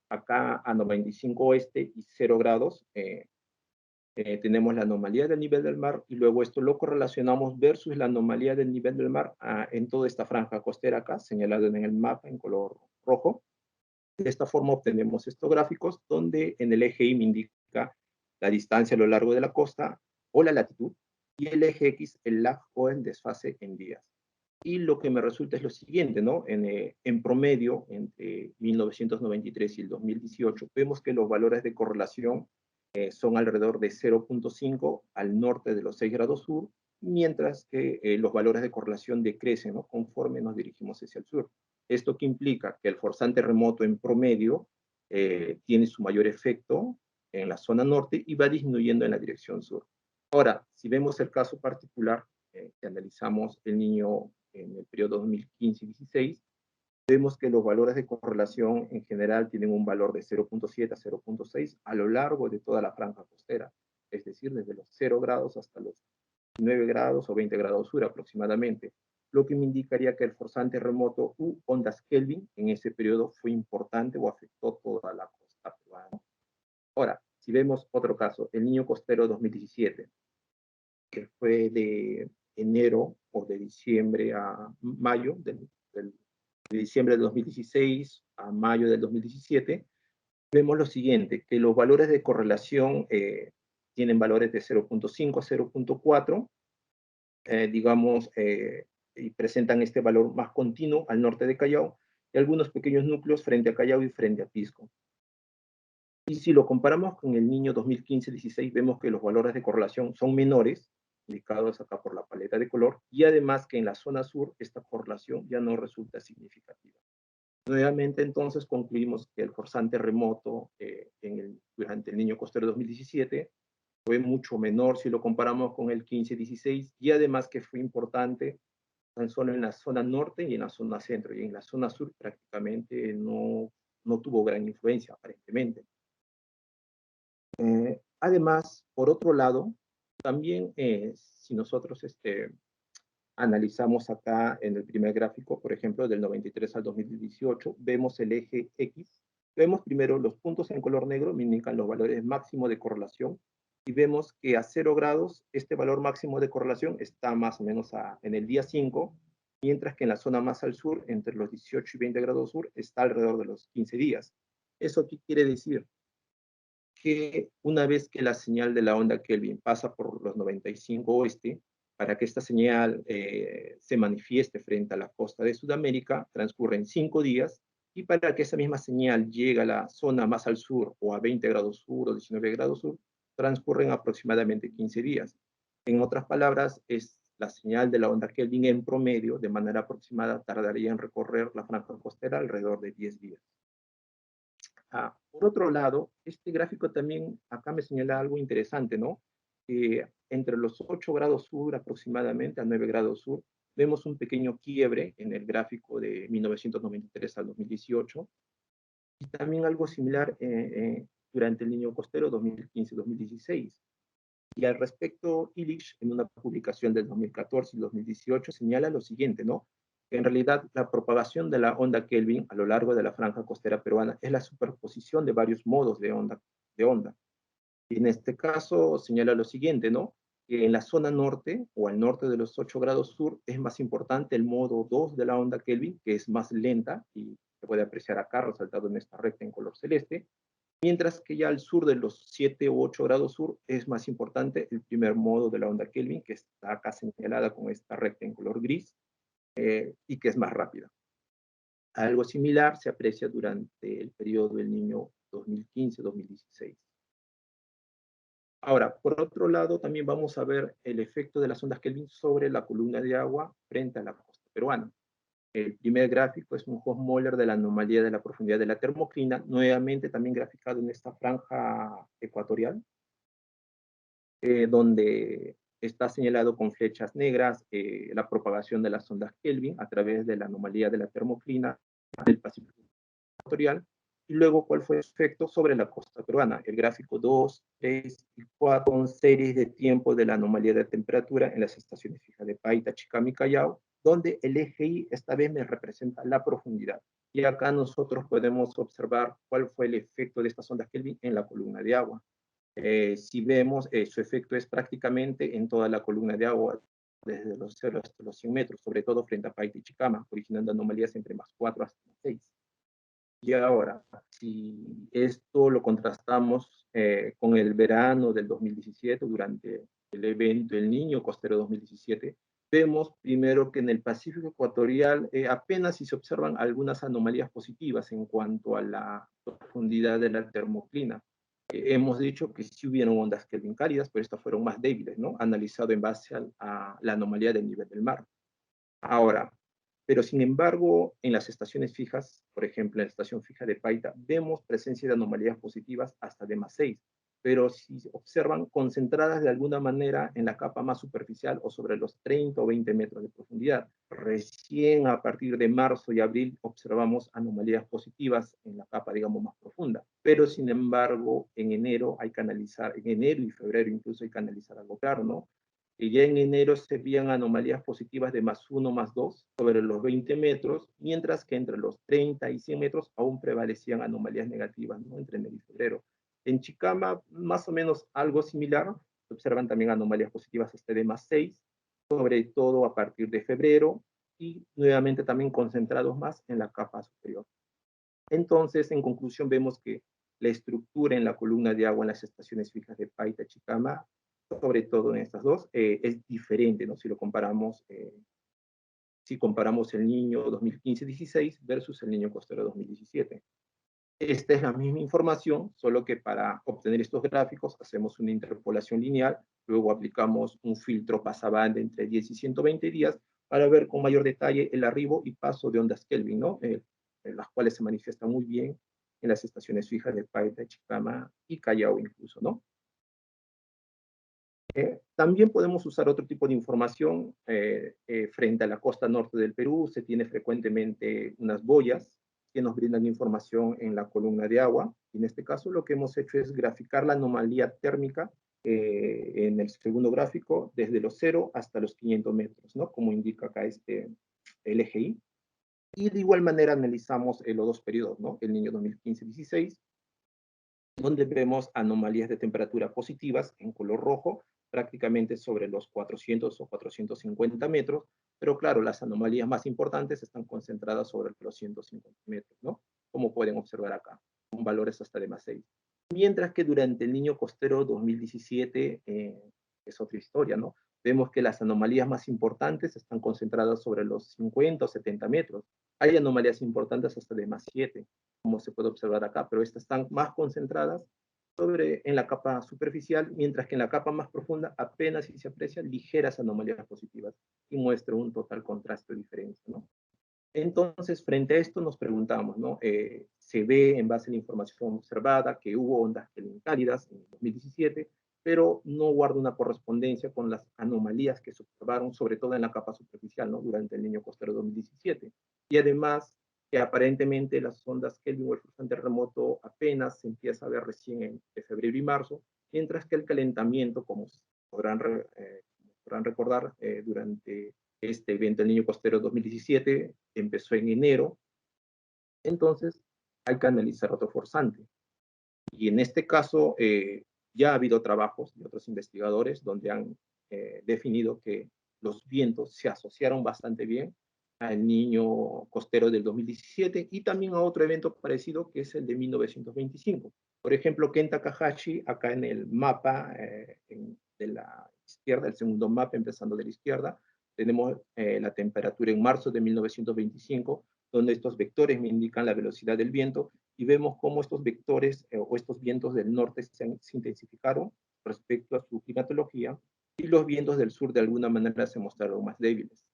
acá a 95 oeste y 0 grados, tenemos la anomalía del nivel del mar, y luego esto lo correlacionamos versus la anomalía del nivel del mar en toda esta franja costera acá, señalada en el mapa en color rojo. De esta forma obtenemos estos gráficos, donde en el eje Y me indica la distancia a lo largo de la costa o la latitud, y el eje X el lag o el desfase en días. Y lo que me resulta es lo siguiente, ¿no? En promedio, entre 1993 y el 2018, vemos que los valores de correlación son alrededor de 0.5 al norte de los 6 grados sur, mientras que los valores de correlación decrecen, ¿no? Conforme nos dirigimos hacia el sur. Esto que implica que el forzante remoto en promedio tiene su mayor efecto en la zona norte y va disminuyendo en la dirección sur. Ahora, si vemos el caso particular, que analizamos el Niño en el periodo 2015-16, vemos que los valores de correlación en general tienen un valor de 0.7 a 0.6 a lo largo de toda la franja costera, es decir, desde los 0 grados hasta los 9 grados o 20 grados sur aproximadamente, lo que me indicaría que el forzante remoto u ondas Kelvin en ese periodo fue importante o afectó toda la costa peruana. Ahora, si vemos otro caso, el Niño Costero 2017, que fue de enero o de diciembre a mayo, de diciembre de 2016 a mayo del 2017, vemos lo siguiente, que los valores de correlación tienen valores de 0.5 a 0.4, digamos, y presentan este valor más continuo al norte de Callao, y algunos pequeños núcleos frente a Callao y frente a Pisco. Y si lo comparamos con el Niño 2015-16, vemos que los valores de correlación son menores, indicados acá por la paleta de color, y además que en la zona sur esta correlación ya no resulta significativa. Nuevamente, entonces, concluimos que el forzante remoto durante el Niño Costero 2017 fue mucho menor si lo comparamos con el 15-16, y además que fue importante tan solo en la zona norte y en la zona centro, y en la zona sur prácticamente no tuvo gran influencia, aparentemente. Además, por otro lado, también si nosotros analizamos acá en el primer gráfico, por ejemplo, del 93 al 2018, vemos el eje X. Vemos primero los puntos en color negro, me indican los valores máximos de correlación, y vemos que a 0 grados este valor máximo de correlación está más o menos en el día 5, mientras que en la zona más al sur, entre los 18 y 20 grados sur, está alrededor de los 15 días. ¿Eso qué quiere decir? Que una vez que la señal de la onda Kelvin pasa por los 95 oeste, para que esta señal se manifieste frente a la costa de Sudamérica, transcurren 5 días, y para que esa misma señal llegue a la zona más al sur, o a 20 grados sur o 19 grados sur, transcurren aproximadamente 15 días. En otras palabras, es la señal de la onda Kelvin en promedio, de manera aproximada, tardaría en recorrer la franja costera alrededor de 10 días. Por otro lado, este gráfico también acá me señala algo interesante, ¿no? Entre los 8 grados sur aproximadamente a 9 grados sur, vemos un pequeño quiebre en el gráfico de 1993 al 2018, y también algo similar durante el Niño Costero 2015-2016. Y al respecto, Illich, en una publicación del 2014 y 2018, señala lo siguiente, ¿no? Que en realidad la propagación de la onda Kelvin a lo largo de la franja costera peruana es la superposición de varios modos de onda. Y en este caso señala lo siguiente, ¿no? Que en la zona norte o al norte de los 8 grados sur es más importante el modo 2 de la onda Kelvin, que es más lenta y se puede apreciar acá resaltado en esta recta en color celeste, mientras que ya al sur de los 7 u 8 grados sur es más importante el primer modo de la onda Kelvin, que está acá señalada con esta recta en color gris, y que es más rápida. Algo similar se aprecia durante el periodo del Niño 2015-2016. Ahora, por otro lado, también vamos a ver el efecto de las ondas Kelvin sobre la columna de agua frente a la costa peruana. El primer gráfico es un Hofmöller de la anomalía de la profundidad de la termoclina, nuevamente también graficado en esta franja ecuatorial, donde está señalado con flechas negras la propagación de las ondas Kelvin a través de la anomalía de la termoclina del Pacífico ecuatorial, y luego cuál fue el efecto sobre la costa peruana. El gráfico 2, 3 y 4 con series de tiempo de la anomalía de temperatura en las estaciones fijas de Paita, Chicama y Callao, donde el eje Y esta vez me representa la profundidad. Y acá nosotros podemos observar cuál fue el efecto de estas ondas Kelvin en la columna de agua. Si vemos, su efecto es prácticamente en toda la columna de agua, desde los 0 hasta los 100 metros, sobre todo frente a Paita y Chicama, originando anomalías entre más 4 hasta 6. Y ahora, si esto lo contrastamos con el verano del 2017, durante el evento El Niño Costero 2017, vemos primero que en el Pacífico ecuatorial apenas si se observan algunas anomalías positivas en cuanto a la profundidad de la termoclina. Hemos dicho que sí hubieron ondas Kelvin cálidas, pero estas fueron más débiles, ¿no? Analizado en base a la anomalía del nivel del mar. Ahora, pero sin embargo, en las estaciones fijas, por ejemplo, en la estación fija de Paita, vemos presencia de anomalías positivas hasta de más 6, pero si observan concentradas de alguna manera en la capa más superficial o sobre los 30 o 20 metros de profundidad. Recién a partir de marzo y abril observamos anomalías positivas en la capa, digamos, más profunda. Pero sin embargo, en enero hay que analizar, en enero y febrero incluso hay que analizar algo claro, ¿no? Y ya en enero se veían anomalías positivas de más 1, más 2 sobre los 20 metros, mientras que entre los 30 y 100 metros aún prevalecían anomalías negativas, ¿no? Entre enero y febrero. En Chicama, más o menos algo similar, se observan también anomalías positivas hasta de más 6, sobre todo a partir de febrero, y nuevamente también concentrados más en la capa superior. Entonces, en conclusión, vemos que la estructura en la columna de agua en las estaciones fijas de Paita y Chicama, sobre todo en estas dos, es diferente, ¿no? Si lo comparamos, si comparamos el Niño 2015-16 versus el Niño Costero 2017. Esta es la misma información, solo que para obtener estos gráficos hacemos una interpolación lineal, luego aplicamos un filtro pasabanda entre 10 y 120 días para ver con mayor detalle el arribo y paso de ondas Kelvin, ¿no? Las cuales se manifiestan muy bien en las estaciones fijas de Paita, Chicama y Callao incluso, ¿no? También podemos usar otro tipo de información frente a la costa norte del Perú. Se tiene frecuentemente unas boyas que nos brindan información en la columna de agua. En este caso lo que hemos hecho es graficar la anomalía térmica en el segundo gráfico desde los 0 hasta los 500 metros, ¿no? Como indica acá el eje Y. Y de igual manera analizamos los dos periodos, ¿no? El Niño 2015-16, donde vemos anomalías de temperatura positivas en color rojo, prácticamente sobre los 400 o 450 metros, pero claro, las anomalías más importantes están concentradas sobre los 150 metros, ¿no? Como pueden observar acá, con valores hasta de más 6. Mientras que durante el Niño Costero 2017 es otra historia, ¿no? Vemos que las anomalías más importantes están concentradas sobre los 50 o 70 metros. Hay anomalías importantes hasta de más 7, como se puede observar acá, pero estas están más concentradas en la capa superficial, mientras que en la capa más profunda apenas si se aprecian ligeras anomalías positivas y muestra un total contraste o diferencia, ¿no? Entonces, frente a esto nos preguntamos, ¿no? Se ve en base a la información observada que hubo ondas cálidas en 2017, pero no guarda una correspondencia con las anomalías que se observaron, sobre todo en la capa superficial, ¿no? Durante el Niño Costero 2017. Y además, que aparentemente las ondas Kelvin o el fluctuante remoto apenas se empieza a ver recién en febrero y marzo, mientras que el calentamiento, como podrán recordar, durante este evento del Niño Costero 2017 empezó en enero. Entonces hay que analizar otro forzante. Y en este caso ya ha habido trabajos de otros investigadores donde han definido que los vientos se asociaron bastante bien al Niño Costero del 2017 y también a otro evento parecido que es el de 1925. Por ejemplo, Ken Takahashi, acá en el mapa de la izquierda, el segundo mapa empezando de la izquierda, tenemos la temperatura en marzo de 1925, donde estos vectores me indican la velocidad del viento y vemos cómo estos vectores o estos vientos del norte se intensificaron respecto a su climatología y los vientos del sur de alguna manera se mostraron más débiles.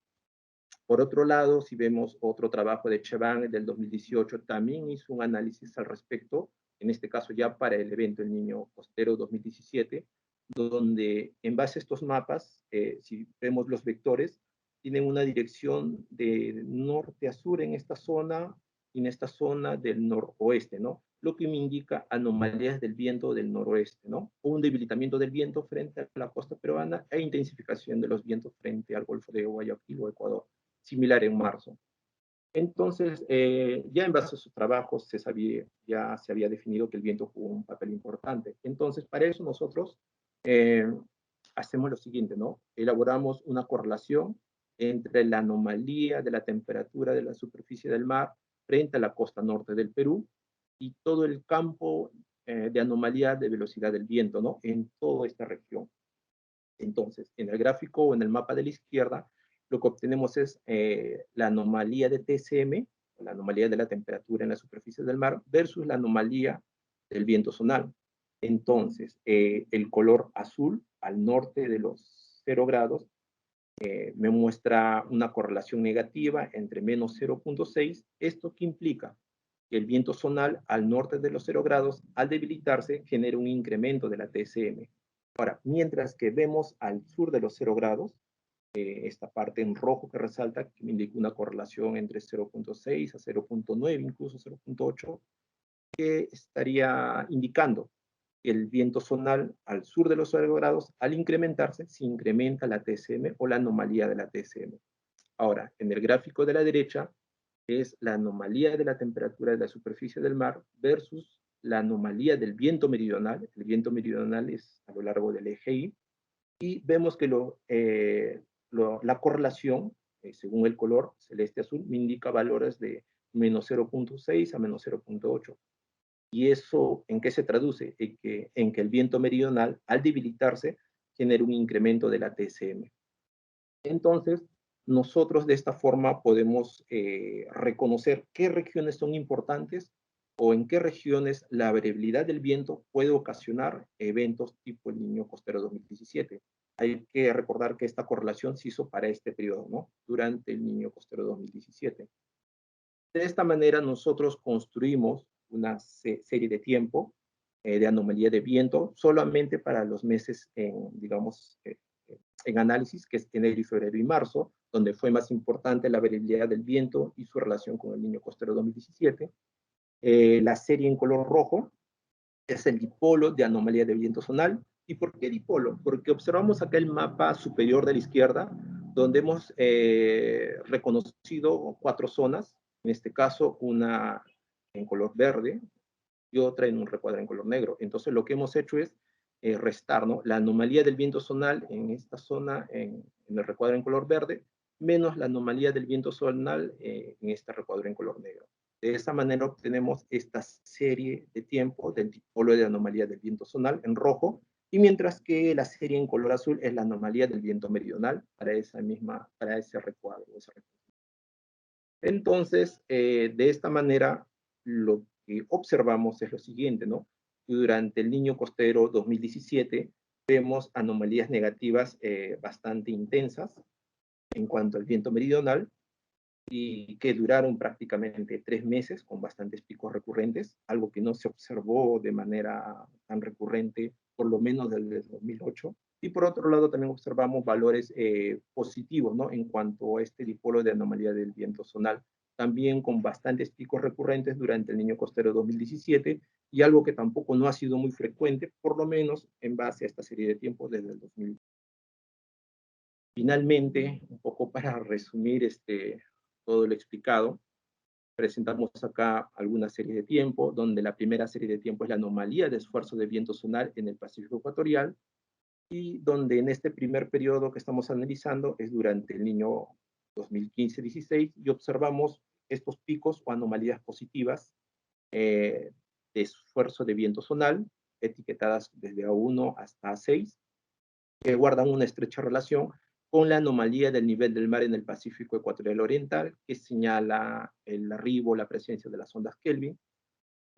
Por otro lado, si vemos otro trabajo de Cheban del 2018, también hizo un análisis al respecto, en este caso ya para el evento El Niño Costero 2017, donde en base a estos mapas, si vemos los vectores, tienen una dirección de norte a sur en esta zona y en esta zona del noroeste, ¿no? Lo que me indica anomalías del viento del noroeste, ¿no? O un debilitamiento del viento frente a la costa peruana e intensificación de los vientos frente al Golfo de Guayaquil o Ecuador, similar en marzo. Entonces, ya en base a sus trabajos ya se había definido que el viento jugó un papel importante. Entonces, para eso nosotros hacemos lo siguiente, ¿no? Elaboramos una correlación entre la anomalía de la temperatura de la superficie del mar frente a la costa norte del Perú y todo el campo de anomalía de velocidad del viento, ¿no? En toda esta región. Entonces, en el gráfico o en el mapa de la izquierda, lo que obtenemos es la anomalía de TSM, la anomalía de la temperatura en la superficie del mar, versus la anomalía del viento zonal. Entonces, el color azul al norte de los 0 grados me muestra una correlación negativa entre menos 0.6. ¿Esto qué implica? Que el viento zonal al norte de los 0 grados, al debilitarse, genera un incremento de la TSM. Ahora, mientras que vemos al sur de los 0 grados, esta parte en rojo que resalta, que me indica una correlación entre 0.6 a 0.9, incluso 0.8, que estaría indicando que el viento zonal al sur de los 0 grados, al incrementarse, se incrementa la TSM o la anomalía de la TSM. Ahora, en el gráfico de la derecha, es la anomalía de la temperatura de la superficie del mar versus la anomalía del viento meridional. El viento meridional es a lo largo del eje Y, y vemos que la correlación, según el color celeste-azul, me indica valores de menos 0.6 a menos 0.8. ¿Y eso en qué se traduce? En que el viento meridional, al debilitarse, genera un incremento de la TSM. Entonces, nosotros de esta forma podemos reconocer qué regiones son importantes o en qué regiones la variabilidad del viento puede ocasionar eventos tipo el Niño Costero 2017. Hay que recordar que esta correlación se hizo para este periodo, ¿no? Durante el Niño Costero 2017. De esta manera nosotros construimos una serie de tiempo de anomalía de viento solamente para los meses digamos, en análisis, que es enero y febrero y marzo, donde fue más importante la variabilidad del viento y su relación con el Niño Costero 2017. La serie en color rojo es el dipolo de anomalía de viento zonal. ¿Y por qué dipolo? Porque observamos acá el mapa superior de la izquierda, donde hemos reconocido 4 zonas, en este caso una en color verde y otra en un recuadro en color negro. Entonces lo que hemos hecho es restar, ¿no?, la anomalía del viento zonal en esta zona, en el recuadro en color verde, menos la anomalía del viento zonal en este recuadro en color negro. De esa manera obtenemos esta serie de tiempo del dipolo de anomalía del viento zonal en rojo, y mientras que la serie en color azul es la anomalía del viento meridional para ese recuadro. Entonces, de esta manera, lo que observamos es lo siguiente, ¿no? Y durante el Niño Costero 2017 vemos anomalías negativas bastante intensas en cuanto al viento meridional, y que duraron prácticamente 3 meses con bastantes picos recurrentes, algo que no se observó de manera tan recurrente, por lo menos desde el 2008. Y por otro lado también observamos valores positivos, ¿no?, en cuanto a este dipolo de anomalía del viento zonal, también con bastantes picos recurrentes durante el Niño Costero 2017, y algo que tampoco no ha sido muy frecuente, por lo menos en base a esta serie de tiempos desde el 2000. Finalmente, un poco para resumir todo lo explicado, presentamos acá alguna serie de tiempo, donde la primera serie de tiempo es la anomalía de esfuerzo de viento zonal en el Pacífico ecuatorial, y donde en este primer periodo que estamos analizando es durante el Niño 2015-16, y observamos estos picos o anomalías positivas de esfuerzo de viento zonal, etiquetadas desde A1 hasta A6, que guardan una estrecha relación con la anomalía del nivel del mar en el Pacífico ecuatorial oriental, que señala el arribo, la presencia de las ondas Kelvin.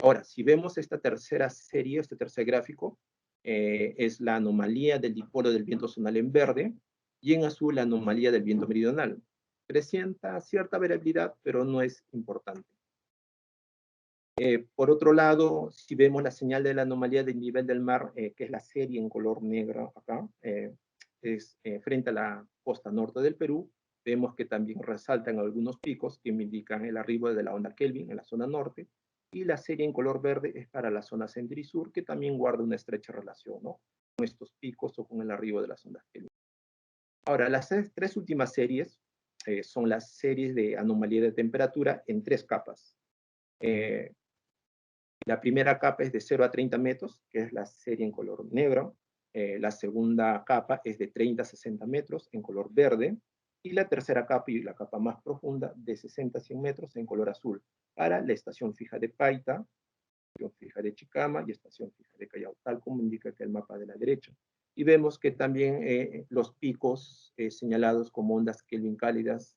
Ahora, si vemos esta tercera serie, este tercer gráfico, es la anomalía del dipolo del viento zonal en verde, y en azul la anomalía del viento meridional. Presenta cierta variabilidad, pero no es importante. Por otro lado, si vemos la señal de la anomalía del nivel del mar, que es la serie en color negro acá, es frente a la costa norte del Perú, vemos que también resaltan algunos picos que me indican el arribo de la onda Kelvin en la zona norte, y la serie en color verde es para la zona centro y sur, que también guarda una estrecha relación, ¿no?, con estos picos o con el arribo de las ondas Kelvin. Ahora, las tres últimas series son las series de anomalía de temperatura en 3 capas. La primera capa es de 0 a 30 metros, que es la serie en color negro. La segunda capa es de 30 a 60 metros en color verde. Y la tercera capa, y la capa más profunda, de 60 a 100 metros en color azul, para la estación fija de Paita, estación fija de Chicama y estación fija de Callao, tal como indica que el mapa de la derecha. Y vemos que también los picos señalados como ondas Kelvin cálidas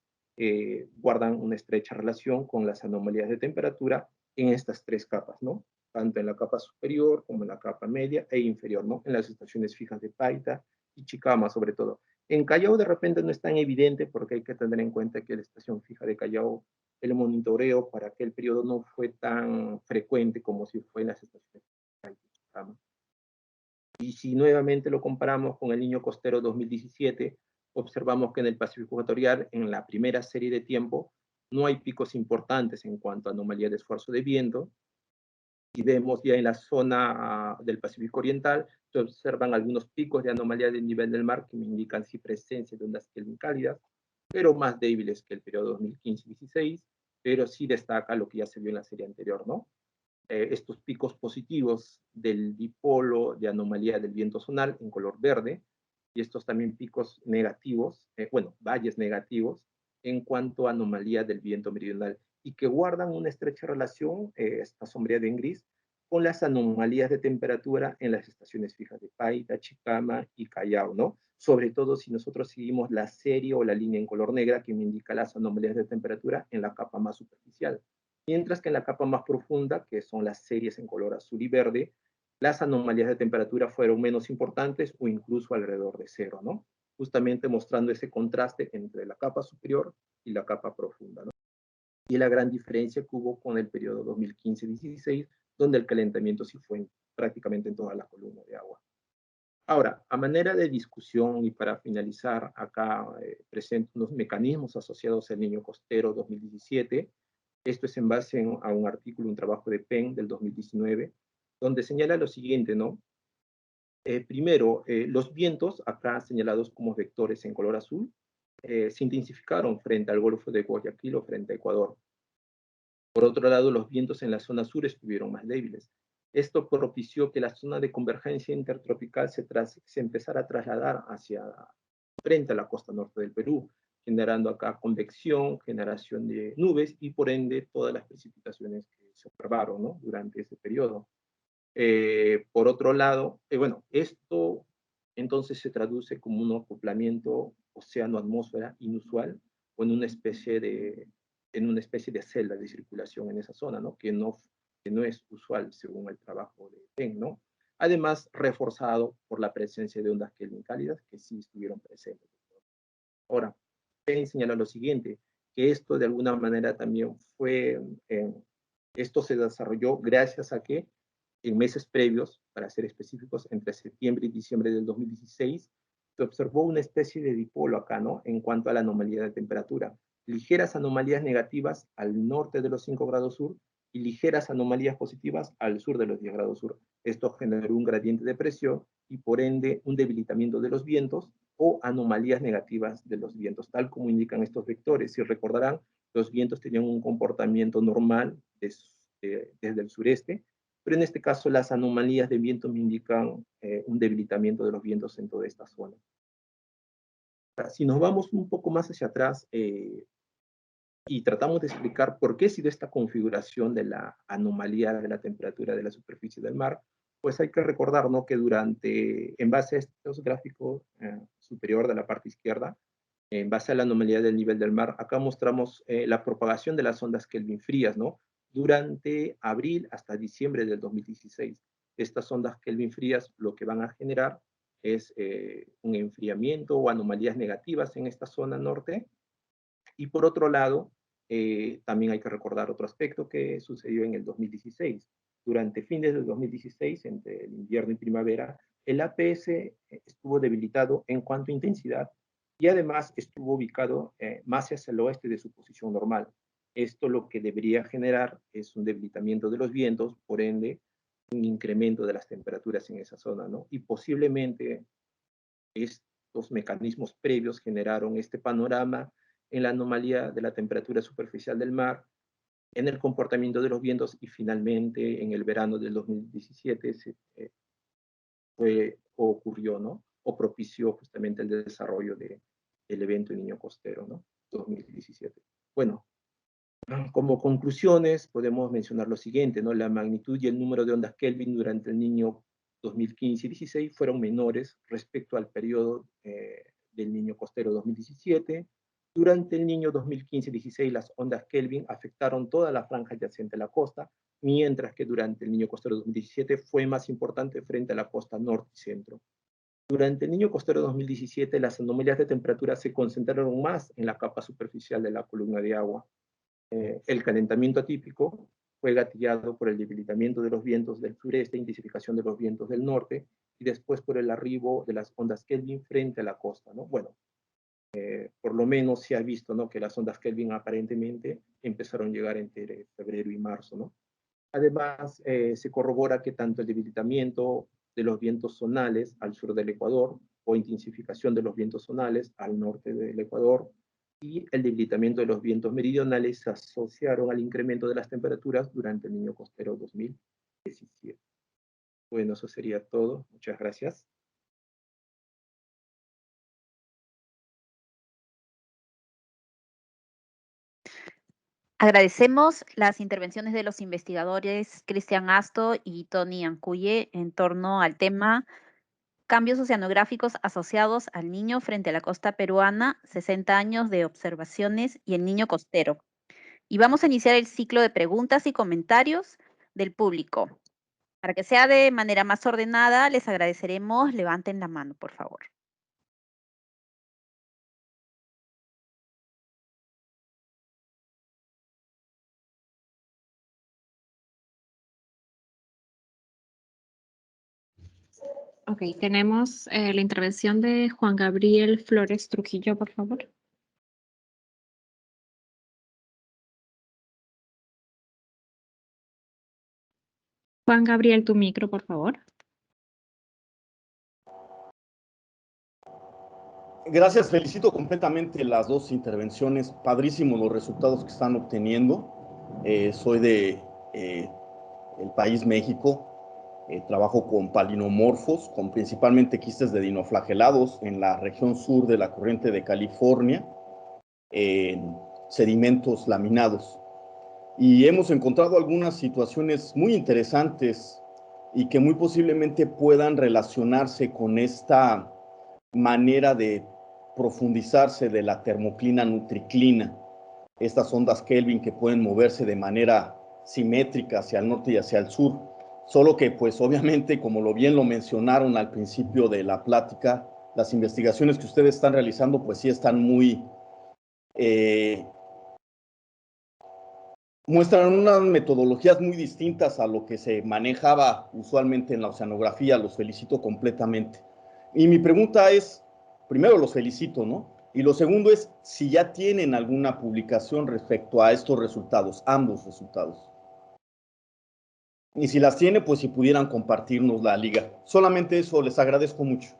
guardan una estrecha relación con las anomalías de temperatura en estas 3 capas, ¿no?, tanto en la capa superior como en la capa media e inferior, ¿no?, en las estaciones fijas de Paita y Chicama sobre todo. En Callao de repente no es tan evidente, porque hay que tener en cuenta que la estación fija de Callao, el monitoreo para aquel periodo no fue tan frecuente como si fue en las estaciones de Paita y Chicama. Y si nuevamente lo comparamos con el Niño Costero 2017, observamos que en el Pacífico ecuatorial, en la primera serie de tiempo, no hay picos importantes en cuanto a anomalía de esfuerzo de viento, y vemos ya en la zona del Pacífico oriental, se observan algunos picos de anomalía del nivel del mar que me indican sí presencia de ondas Kelvin cálidas, pero más débiles que el periodo 2015-16, pero sí destaca lo que ya se vio en la serie anterior, ¿no? Estos picos positivos del dipolo de anomalía del viento zonal en color verde, y estos también picos negativos, valles negativos en cuanto a anomalía del viento meridional, y que guardan una estrecha relación, está sombreado en gris, con las anomalías de temperatura en las estaciones fijas de Paita, Chicama y Callao, ¿no? Sobre todo si nosotros seguimos la serie o la línea en color negra que me indica las anomalías de temperatura en la capa más superficial. Mientras que en la capa más profunda, que son las series en color azul y verde, las anomalías de temperatura fueron menos importantes o incluso alrededor de 0, ¿no? Justamente mostrando ese contraste entre la capa superior y la capa profunda, ¿no? Y la gran diferencia que hubo con el periodo 2015-16, donde el calentamiento sí fue prácticamente en toda la columna de agua. Ahora, a manera de discusión y para finalizar, acá presento unos mecanismos asociados al Niño Costero 2017. Esto es en base a un artículo, un trabajo de Penn del 2019, donde señala lo siguiente, ¿no? Primero, los vientos, acá señalados como vectores en color azul, se intensificaron frente al Golfo de Guayaquil o frente a Ecuador. Por otro lado, los vientos en la zona sur estuvieron más débiles. Esto propició que la zona de convergencia intertropical se empezara a trasladar frente a la costa norte del Perú, generando acá convección, generación de nubes y por ende todas las precipitaciones que se observaron, ¿no?, durante ese periodo. Por otro lado, esto entonces se traduce como un acoplamiento océano-atmósfera inusual, o en una especie de celda de circulación en esa zona, ¿no?, que que no es usual según el trabajo de Penn, ¿no? Además, reforzado por la presencia de ondas Kelvin cálidas que sí estuvieron presentes. Ahora, Penn señala lo siguiente, que esto de alguna manera también fue, esto se desarrolló gracias a que en meses previos, para ser específicos, entre septiembre y diciembre del 2016, se observó una especie de dipolo acá, ¿no? En cuanto a la anomalía de temperatura. Ligeras anomalías negativas al norte de los 5 grados sur y ligeras anomalías positivas al sur de los 10 grados sur. Esto generó un gradiente de presión y por ende un debilitamiento de los vientos o anomalías negativas de los vientos, tal como indican estos vectores. Si recordarán, los vientos tenían un comportamiento normal desde el sureste, pero en este caso las anomalías de viento me indican un debilitamiento de los vientos en toda esta zona. Si nos vamos un poco más hacia atrás y tratamos de explicar por qué ha sido esta configuración de la anomalía de la temperatura de la superficie del mar, pues hay que recordar, ¿no?, que en base a estos gráficos superior de la parte izquierda, en base a la anomalía del nivel del mar, acá mostramos la propagación de las ondas Kelvin frías, ¿no?, durante abril hasta diciembre del 2016. Estas ondas Kelvin frías lo que van a generar es un enfriamiento o anomalías negativas en esta zona norte. Y por otro lado, también hay que recordar otro aspecto que sucedió en el 2016. Durante fines del 2016, entre el invierno y primavera, el APS estuvo debilitado en cuanto a intensidad y además estuvo ubicado más hacia el oeste de su posición normal. Esto lo que debería generar es un debilitamiento de los vientos, por ende, un incremento de las temperaturas en esa zona, ¿no? Y posiblemente estos mecanismos previos generaron este panorama en la anomalía de la temperatura superficial del mar, en el comportamiento de los vientos y finalmente en el verano del 2017 ocurrió, ¿no?, o propició justamente el desarrollo del evento Niño Costero, ¿no?, 2017. Bueno, como conclusiones podemos mencionar lo siguiente, ¿no? La magnitud y el número de ondas Kelvin durante el Niño 2015 y 16 fueron menores respecto al periodo del Niño Costero 2017. Durante el Niño 2015-16 las ondas Kelvin afectaron toda la franja adyacente a la costa, mientras que durante el Niño Costero 2017 fue más importante frente a la costa norte y centro. Durante el Niño Costero 2017 las anomalías de temperatura se concentraron más en la capa superficial de la columna de agua. El calentamiento atípico fue gatillado por el debilitamiento de los vientos del sureste, intensificación de los vientos del norte, y después por el arribo de las ondas Kelvin frente a la costa, ¿no? Bueno, por lo menos se ha visto, ¿no?, que las ondas Kelvin aparentemente empezaron a llegar entre febrero y marzo, ¿no? Además, se corrobora que tanto el debilitamiento de los vientos zonales al sur del Ecuador o intensificación de los vientos zonales al norte del Ecuador y el debilitamiento de los vientos meridionales se asociaron al incremento de las temperaturas durante el Niño Costero 2017. Bueno, eso sería todo. Muchas gracias. Agradecemos las intervenciones de los investigadores Cristian Asto y Tony Ancuye en torno al tema cambios oceanográficos asociados al Niño frente a la costa peruana, 60 años de observaciones y el Niño costero. Y vamos a iniciar el ciclo de preguntas y comentarios del público. Para que sea de manera más ordenada, les agradeceremos, levanten la mano, por favor. Ok, tenemos la intervención de Juan Gabriel Flores Trujillo, por favor. Juan Gabriel, tu micro, por favor. Gracias, felicito completamente las dos intervenciones, padrísimos los resultados que están obteniendo. Soy de el país México, trabajo con palinomorfos, con principalmente quistes de dinoflagelados en la región sur de la corriente de California, en sedimentos laminados. Y hemos encontrado algunas situaciones muy interesantes y que muy posiblemente puedan relacionarse con esta manera de profundizarse de la termoclina nutriclina, estas ondas Kelvin que pueden moverse de manera simétrica hacia el norte y hacia el sur, solo que pues obviamente, como bien lo mencionaron al principio de la plática, las investigaciones que ustedes están realizando pues sí están muy... muestran unas metodologías muy distintas a lo que se manejaba usualmente en la oceanografía. Los felicito completamente. Y mi pregunta es, primero los felicito, ¿no? Y lo segundo es si ya tienen alguna publicación respecto a estos resultados, ambos resultados. Y si las tiene, pues si pudieran compartirnos la liga. Solamente eso, les agradezco mucho.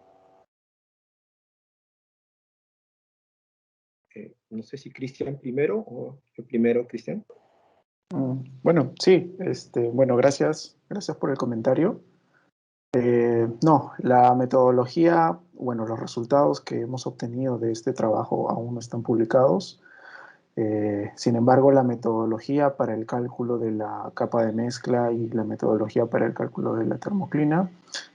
No sé si Cristian primero o yo primero, Cristian. Bueno, sí, bueno, gracias por el comentario. No, la metodología, bueno, los resultados que hemos obtenido de este trabajo aún no están publicados. Sin embargo, la metodología para el cálculo de la capa de mezcla y la metodología para el cálculo de la termoclina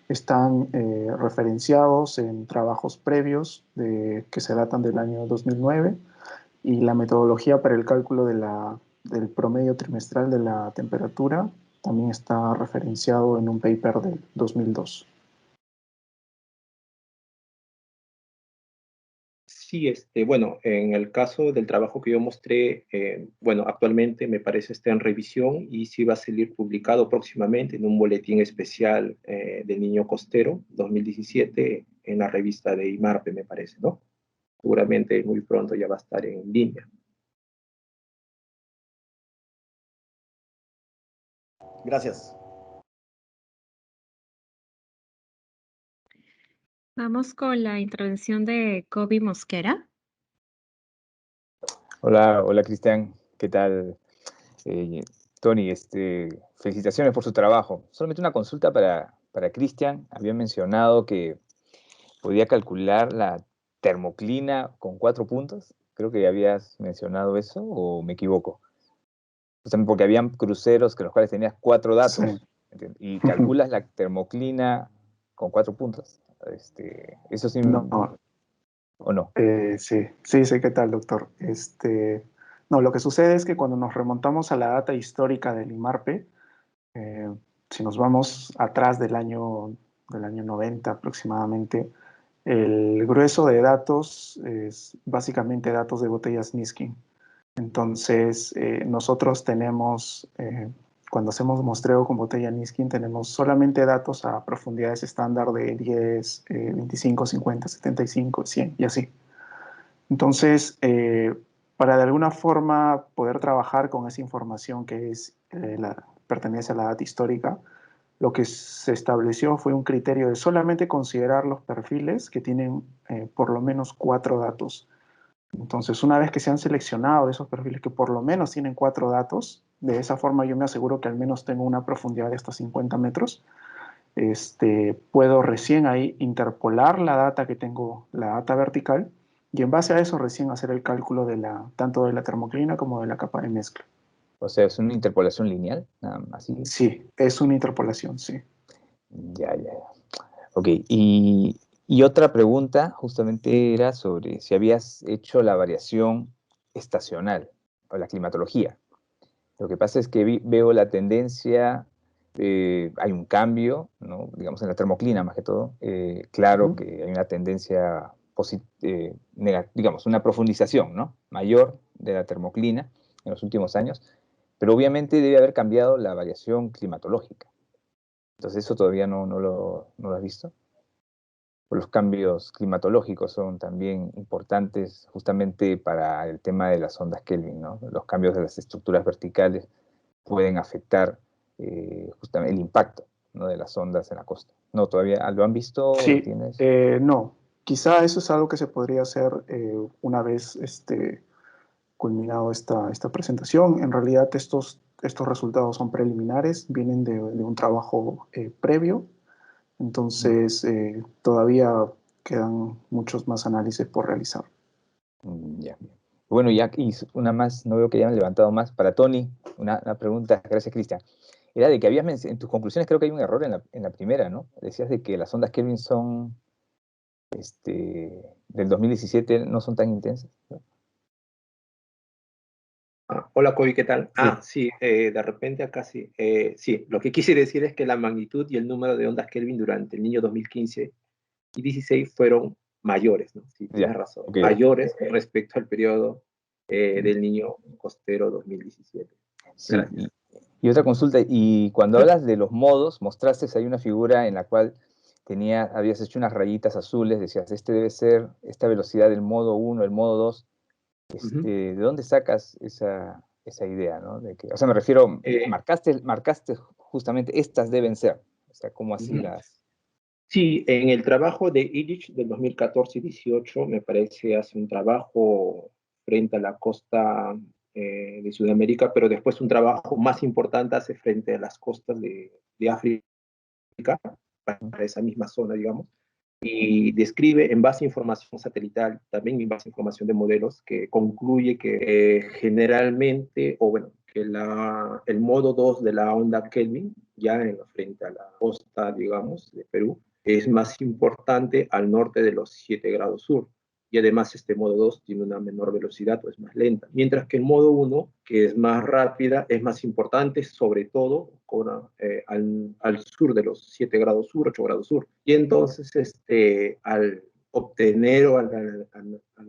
están referenciados en trabajos previos que se datan del año 2009, y la metodología para el cálculo del promedio trimestral de la temperatura también está referenciado en un paper del 2002. Sí, bueno, en el caso del trabajo que yo mostré, bueno, actualmente me parece está en revisión y sí va a salir publicado próximamente en un boletín especial del Niño Costero 2017 en la revista de IMARPE, me parece, ¿no? Seguramente muy pronto ya va a estar en línea. Gracias. Vamos con la intervención de Kobe Mosquera. Hola, hola Cristian, ¿qué tal? Tony, felicitaciones por su trabajo. Solamente una consulta para Cristian. Había mencionado que podía calcular la termoclina con 4 puntos. Creo que habías mencionado eso, ¿o me equivoco? Justamente porque habían cruceros que los cuales tenías 4 datos. Sí. Y calculas la termoclina con 4 puntos. Eso sí. No. ¿O no? Sí, ¿qué tal, doctor? No, lo que sucede es que cuando nos remontamos a la data histórica del IMARPE, si nos vamos atrás del año 90 aproximadamente, el grueso de datos es básicamente datos de botellas Niskin. Entonces, nosotros tenemos, cuando hacemos muestreo con botella Niskin, tenemos solamente datos a profundidades estándar de 10, 25, 50, 75, 100 y así. Entonces, para de alguna forma poder trabajar con esa información que pertenece a la data histórica, lo que se estableció fue un criterio de solamente considerar los perfiles que tienen por lo menos 4 datos. Entonces, una vez que se han seleccionado esos perfiles que por lo menos tienen 4 datos, de esa forma yo me aseguro que al menos tengo una profundidad de hasta 50 metros, puedo recién ahí interpolar la data que tengo, la data vertical, y en base a eso recién hacer el cálculo tanto de la termoclina como de la capa de mezcla. O sea, es una interpolación lineal, así. Sí, es una interpolación, sí. Ya. Ok, y otra pregunta justamente era sobre si habías hecho la variación estacional o la climatología. Lo que pasa es que veo la tendencia, hay un cambio, ¿no? Digamos en la termoclina más que todo. Claro que hay una tendencia, digamos, una profundización, ¿no? Mayor de la termoclina en los últimos años, pero obviamente debe haber cambiado la variación climatológica. Entonces eso todavía no lo has visto. Los cambios climatológicos son también importantes justamente para el tema de las ondas Kelvin, ¿no? Los cambios de las estructuras verticales pueden afectar justamente el impacto, ¿no? De las ondas en la costa. ¿No, todavía lo han visto? Sí, ¿Lo tienes? no. Quizá eso es algo que se podría hacer una vez culminado esta presentación. En realidad estos resultados son preliminares, vienen de un trabajo previo. Entonces, todavía quedan muchos más análisis por realizar. Ya. Bueno, y una más, no veo que hayan levantado más. Para Tony, una pregunta, gracias Cristian. Era de que en tus conclusiones creo que hay un error en la primera, ¿no? Decías de que las ondas Kelvin son, del 2017 no son tan intensas, ¿no? Hola, Kobe, ¿qué tal? Sí, de repente acá sí. Sí, lo que quise decir es que la magnitud y el número de ondas Kelvin durante el niño 2015 y 16 fueron mayores, ¿no? Sí, tienes Ya, razón. ok. Mayores respecto al periodo del niño costero 2017. Sí, Gracias. y otra consulta, y cuando hablas de los modos, mostraste ahí una figura en la cual habías hecho unas rayitas azules, decías, este debe ser esta velocidad del modo 1, el modo 2. ¿De dónde sacas esa idea, ¿no? De que, o sea, me refiero, marcaste justamente, estas deben ser, o sea, ¿cómo así las...? Sí, en el trabajo de Illich del 2014 y 18, me parece, hace un trabajo frente a la costa de Sudamérica, pero después un trabajo más importante hace frente a las costas de África, para esa misma zona, digamos, y describe en base a información satelital, también en base a información de modelos, que concluye que generalmente, o bueno, que el modo 2 de la onda Kelvin, ya frente a la costa, digamos, de Perú, es más importante al norte de los 7 grados sur. Y además este modo 2 tiene una menor velocidad o es más lenta. Mientras que el modo 1, que es más rápida, es más importante, sobre todo al sur de los 7 grados sur, 8 grados sur. Y entonces al obtener o al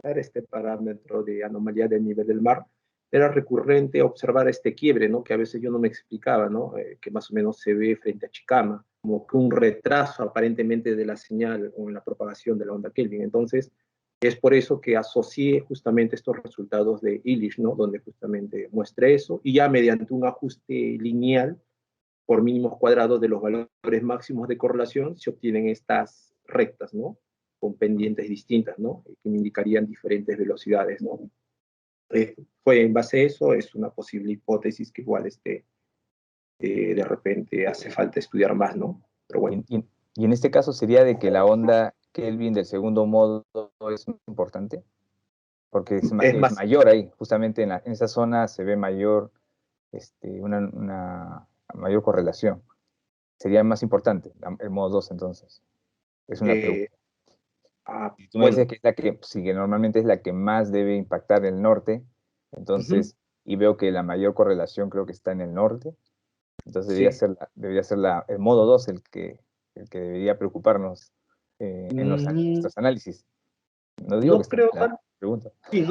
dar este parámetro de anomalía del nivel del mar, era recurrente observar este quiebre, ¿no? Que a veces yo no me explicaba, ¿no? Que más o menos se ve frente a Chicama, como que un retraso aparentemente de la señal o en la propagación de la onda Kelvin. Entonces, es por eso que asocié justamente estos resultados de Illich, ¿no? Donde justamente muestra eso, y ya mediante un ajuste lineal por mínimos cuadrados de los valores máximos de correlación se obtienen estas rectas, ¿no? Con pendientes distintas, ¿no? Que me indicarían diferentes velocidades, ¿no? Fue en base a eso, es una posible hipótesis que igual de repente hace falta estudiar más, ¿no? Pero bueno. Y en este caso sería de que la onda Kelvin del segundo modo es muy importante, porque es mayor ahí, justamente en esa zona se ve mayor, una mayor correlación. Sería más importante el modo 2 entonces. Es una pregunta. Tú me dices que es la que, sí, que normalmente es la que más debe impactar el norte, entonces, y veo que la mayor correlación creo que está en el norte, entonces debería ser el modo 2 el que debería preocuparnos en nuestros análisis. No digo que creo la pregunta. Sí,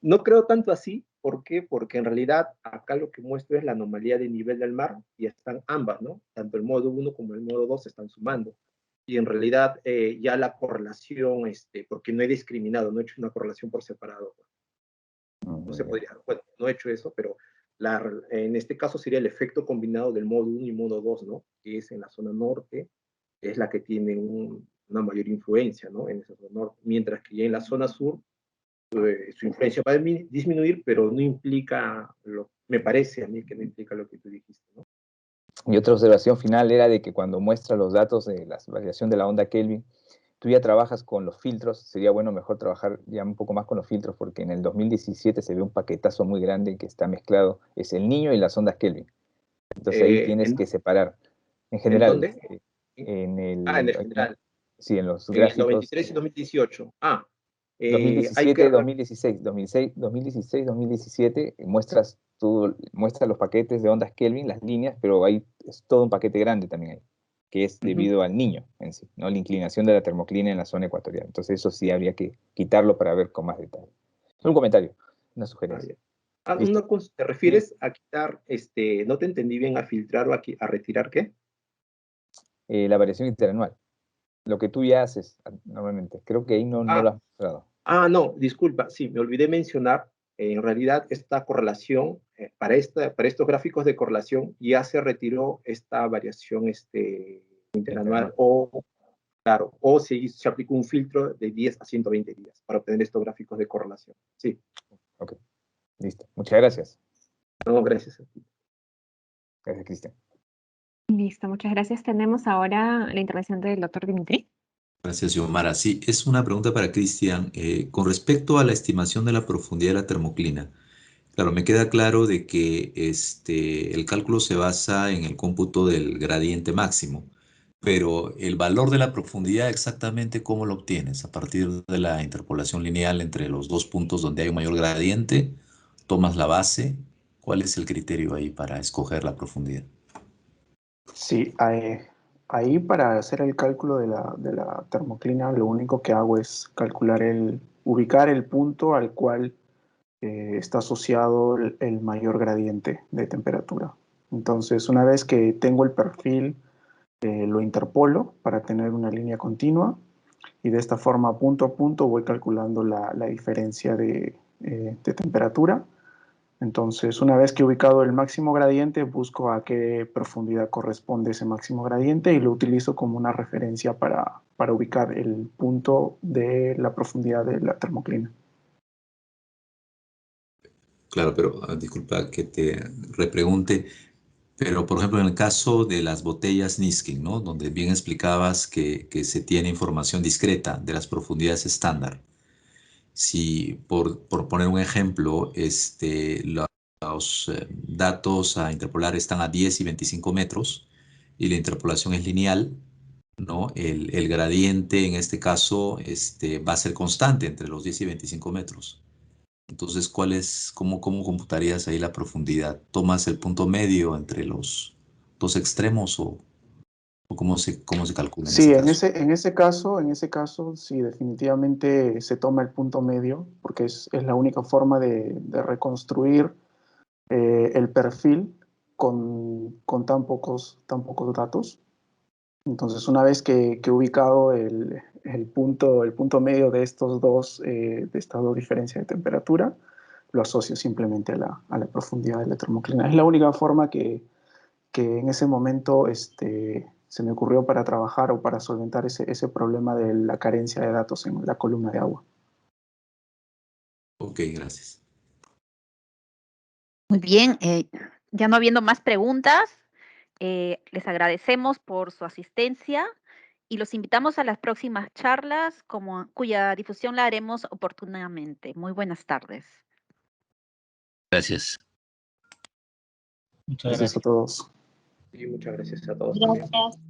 no creo tanto así. ¿Por qué? Porque en realidad acá lo que muestro es la anomalía de nivel del mar y están ambas, ¿no? Tanto el modo 1 como el modo 2 se están sumando. Y en realidad ya la correlación, porque no he discriminado, no he hecho una correlación por separado. No se podría, bueno, no he hecho eso, pero en este caso sería el efecto combinado del modo 1 y modo 2, ¿no? Que es en la zona norte, es la que tiene una mayor influencia, ¿no? En esa zona norte, mientras que ya en la zona sur su influencia va a disminuir, pero no implica, me parece a mí que no implica lo que tú dijiste, ¿no? Mi otra observación final era de que cuando muestra los datos de la variación de la onda Kelvin, tú ya trabajas con los filtros, sería bueno mejor trabajar ya un poco más con los filtros, porque en el 2017 se ve un paquetazo muy grande que está mezclado, es el niño y las ondas Kelvin. Entonces ahí tienes que separar. En general. ¿En dónde? En el general. Sí, en los en gráficos. El 93 y 2018. 2017, 2016, 2017, muestras los paquetes de ondas Kelvin, las líneas, pero hay todo un paquete grande también ahí, que es debido al niño en sí, ¿no? La inclinación de la termoclina en la zona ecuatorial. Entonces eso sí habría que quitarlo para ver con más detalle. Un comentario, una sugerencia. ¿Te refieres a quitar, no te entendí bien, a filtrar o a retirar qué? La variación interanual. Lo que tú ya haces normalmente. Creo que ahí no lo has mostrado. No, disculpa, sí, me olvidé mencionar, en realidad esta correlación, para estos gráficos de correlación ya se retiró esta variación interanual o se aplicó un filtro de 10 a 120 días para obtener estos gráficos de correlación. Sí. Ok, listo. Muchas gracias. No, gracias a ti. Gracias, Cristian. Listo, muchas gracias. Tenemos ahora la intervención del doctor Dimitri. Gracias, Xiomara. Sí, es una pregunta para Cristian. Con respecto a la estimación de la profundidad de la termoclina, claro, me queda claro de que el cálculo se basa en el cómputo del gradiente máximo, pero el valor de la profundidad exactamente cómo lo obtienes, a partir de la interpolación lineal entre los dos puntos donde hay un mayor gradiente, tomas la base ¿Cuál es el criterio ahí para escoger la profundidad? Sí, ahí para hacer el cálculo de la termoclina, lo único que hago es ubicar el punto al cual está asociado el mayor gradiente de temperatura. Entonces, una vez que tengo el perfil, lo interpolo para tener una línea continua y de esta forma, punto a punto, voy calculando la diferencia de temperatura. Entonces, una vez que he ubicado el máximo gradiente, busco a qué profundidad corresponde ese máximo gradiente y lo utilizo como una referencia para ubicar el punto de la profundidad de la termoclina. Claro, pero disculpa que te repregunte, pero por ejemplo en el caso de las botellas Niskin, ¿no? Donde bien explicabas que se tiene información discreta de las profundidades estándar. Si por poner un ejemplo, los datos a interpolar están a 10 y 25 metros y la interpolación es lineal, ¿no? El gradiente en este caso va a ser constante entre los 10 y 25 metros. Entonces, cómo computarías ahí la profundidad? ¿Tomas el punto medio entre los dos extremos o cómo se calcula en Sí, ese caso? en ese caso, sí, definitivamente se toma el punto medio, porque es la única forma de reconstruir el perfil con tan pocos datos. Entonces, una vez que he ubicado el punto medio de de estas dos diferencias de temperatura, lo asocio simplemente a la profundidad de la termoclina. Es la única forma que en ese momento se me ocurrió para trabajar o para solventar ese problema de la carencia de datos en la columna de agua. Ok, gracias. Muy bien, ya no habiendo más preguntas, les agradecemos por su asistencia y los invitamos a las próximas charlas, cuya difusión la haremos oportunamente. Muy buenas tardes. Gracias. Muchas Gracias gracias. a todos. Y muchas gracias a todos también. Gracias.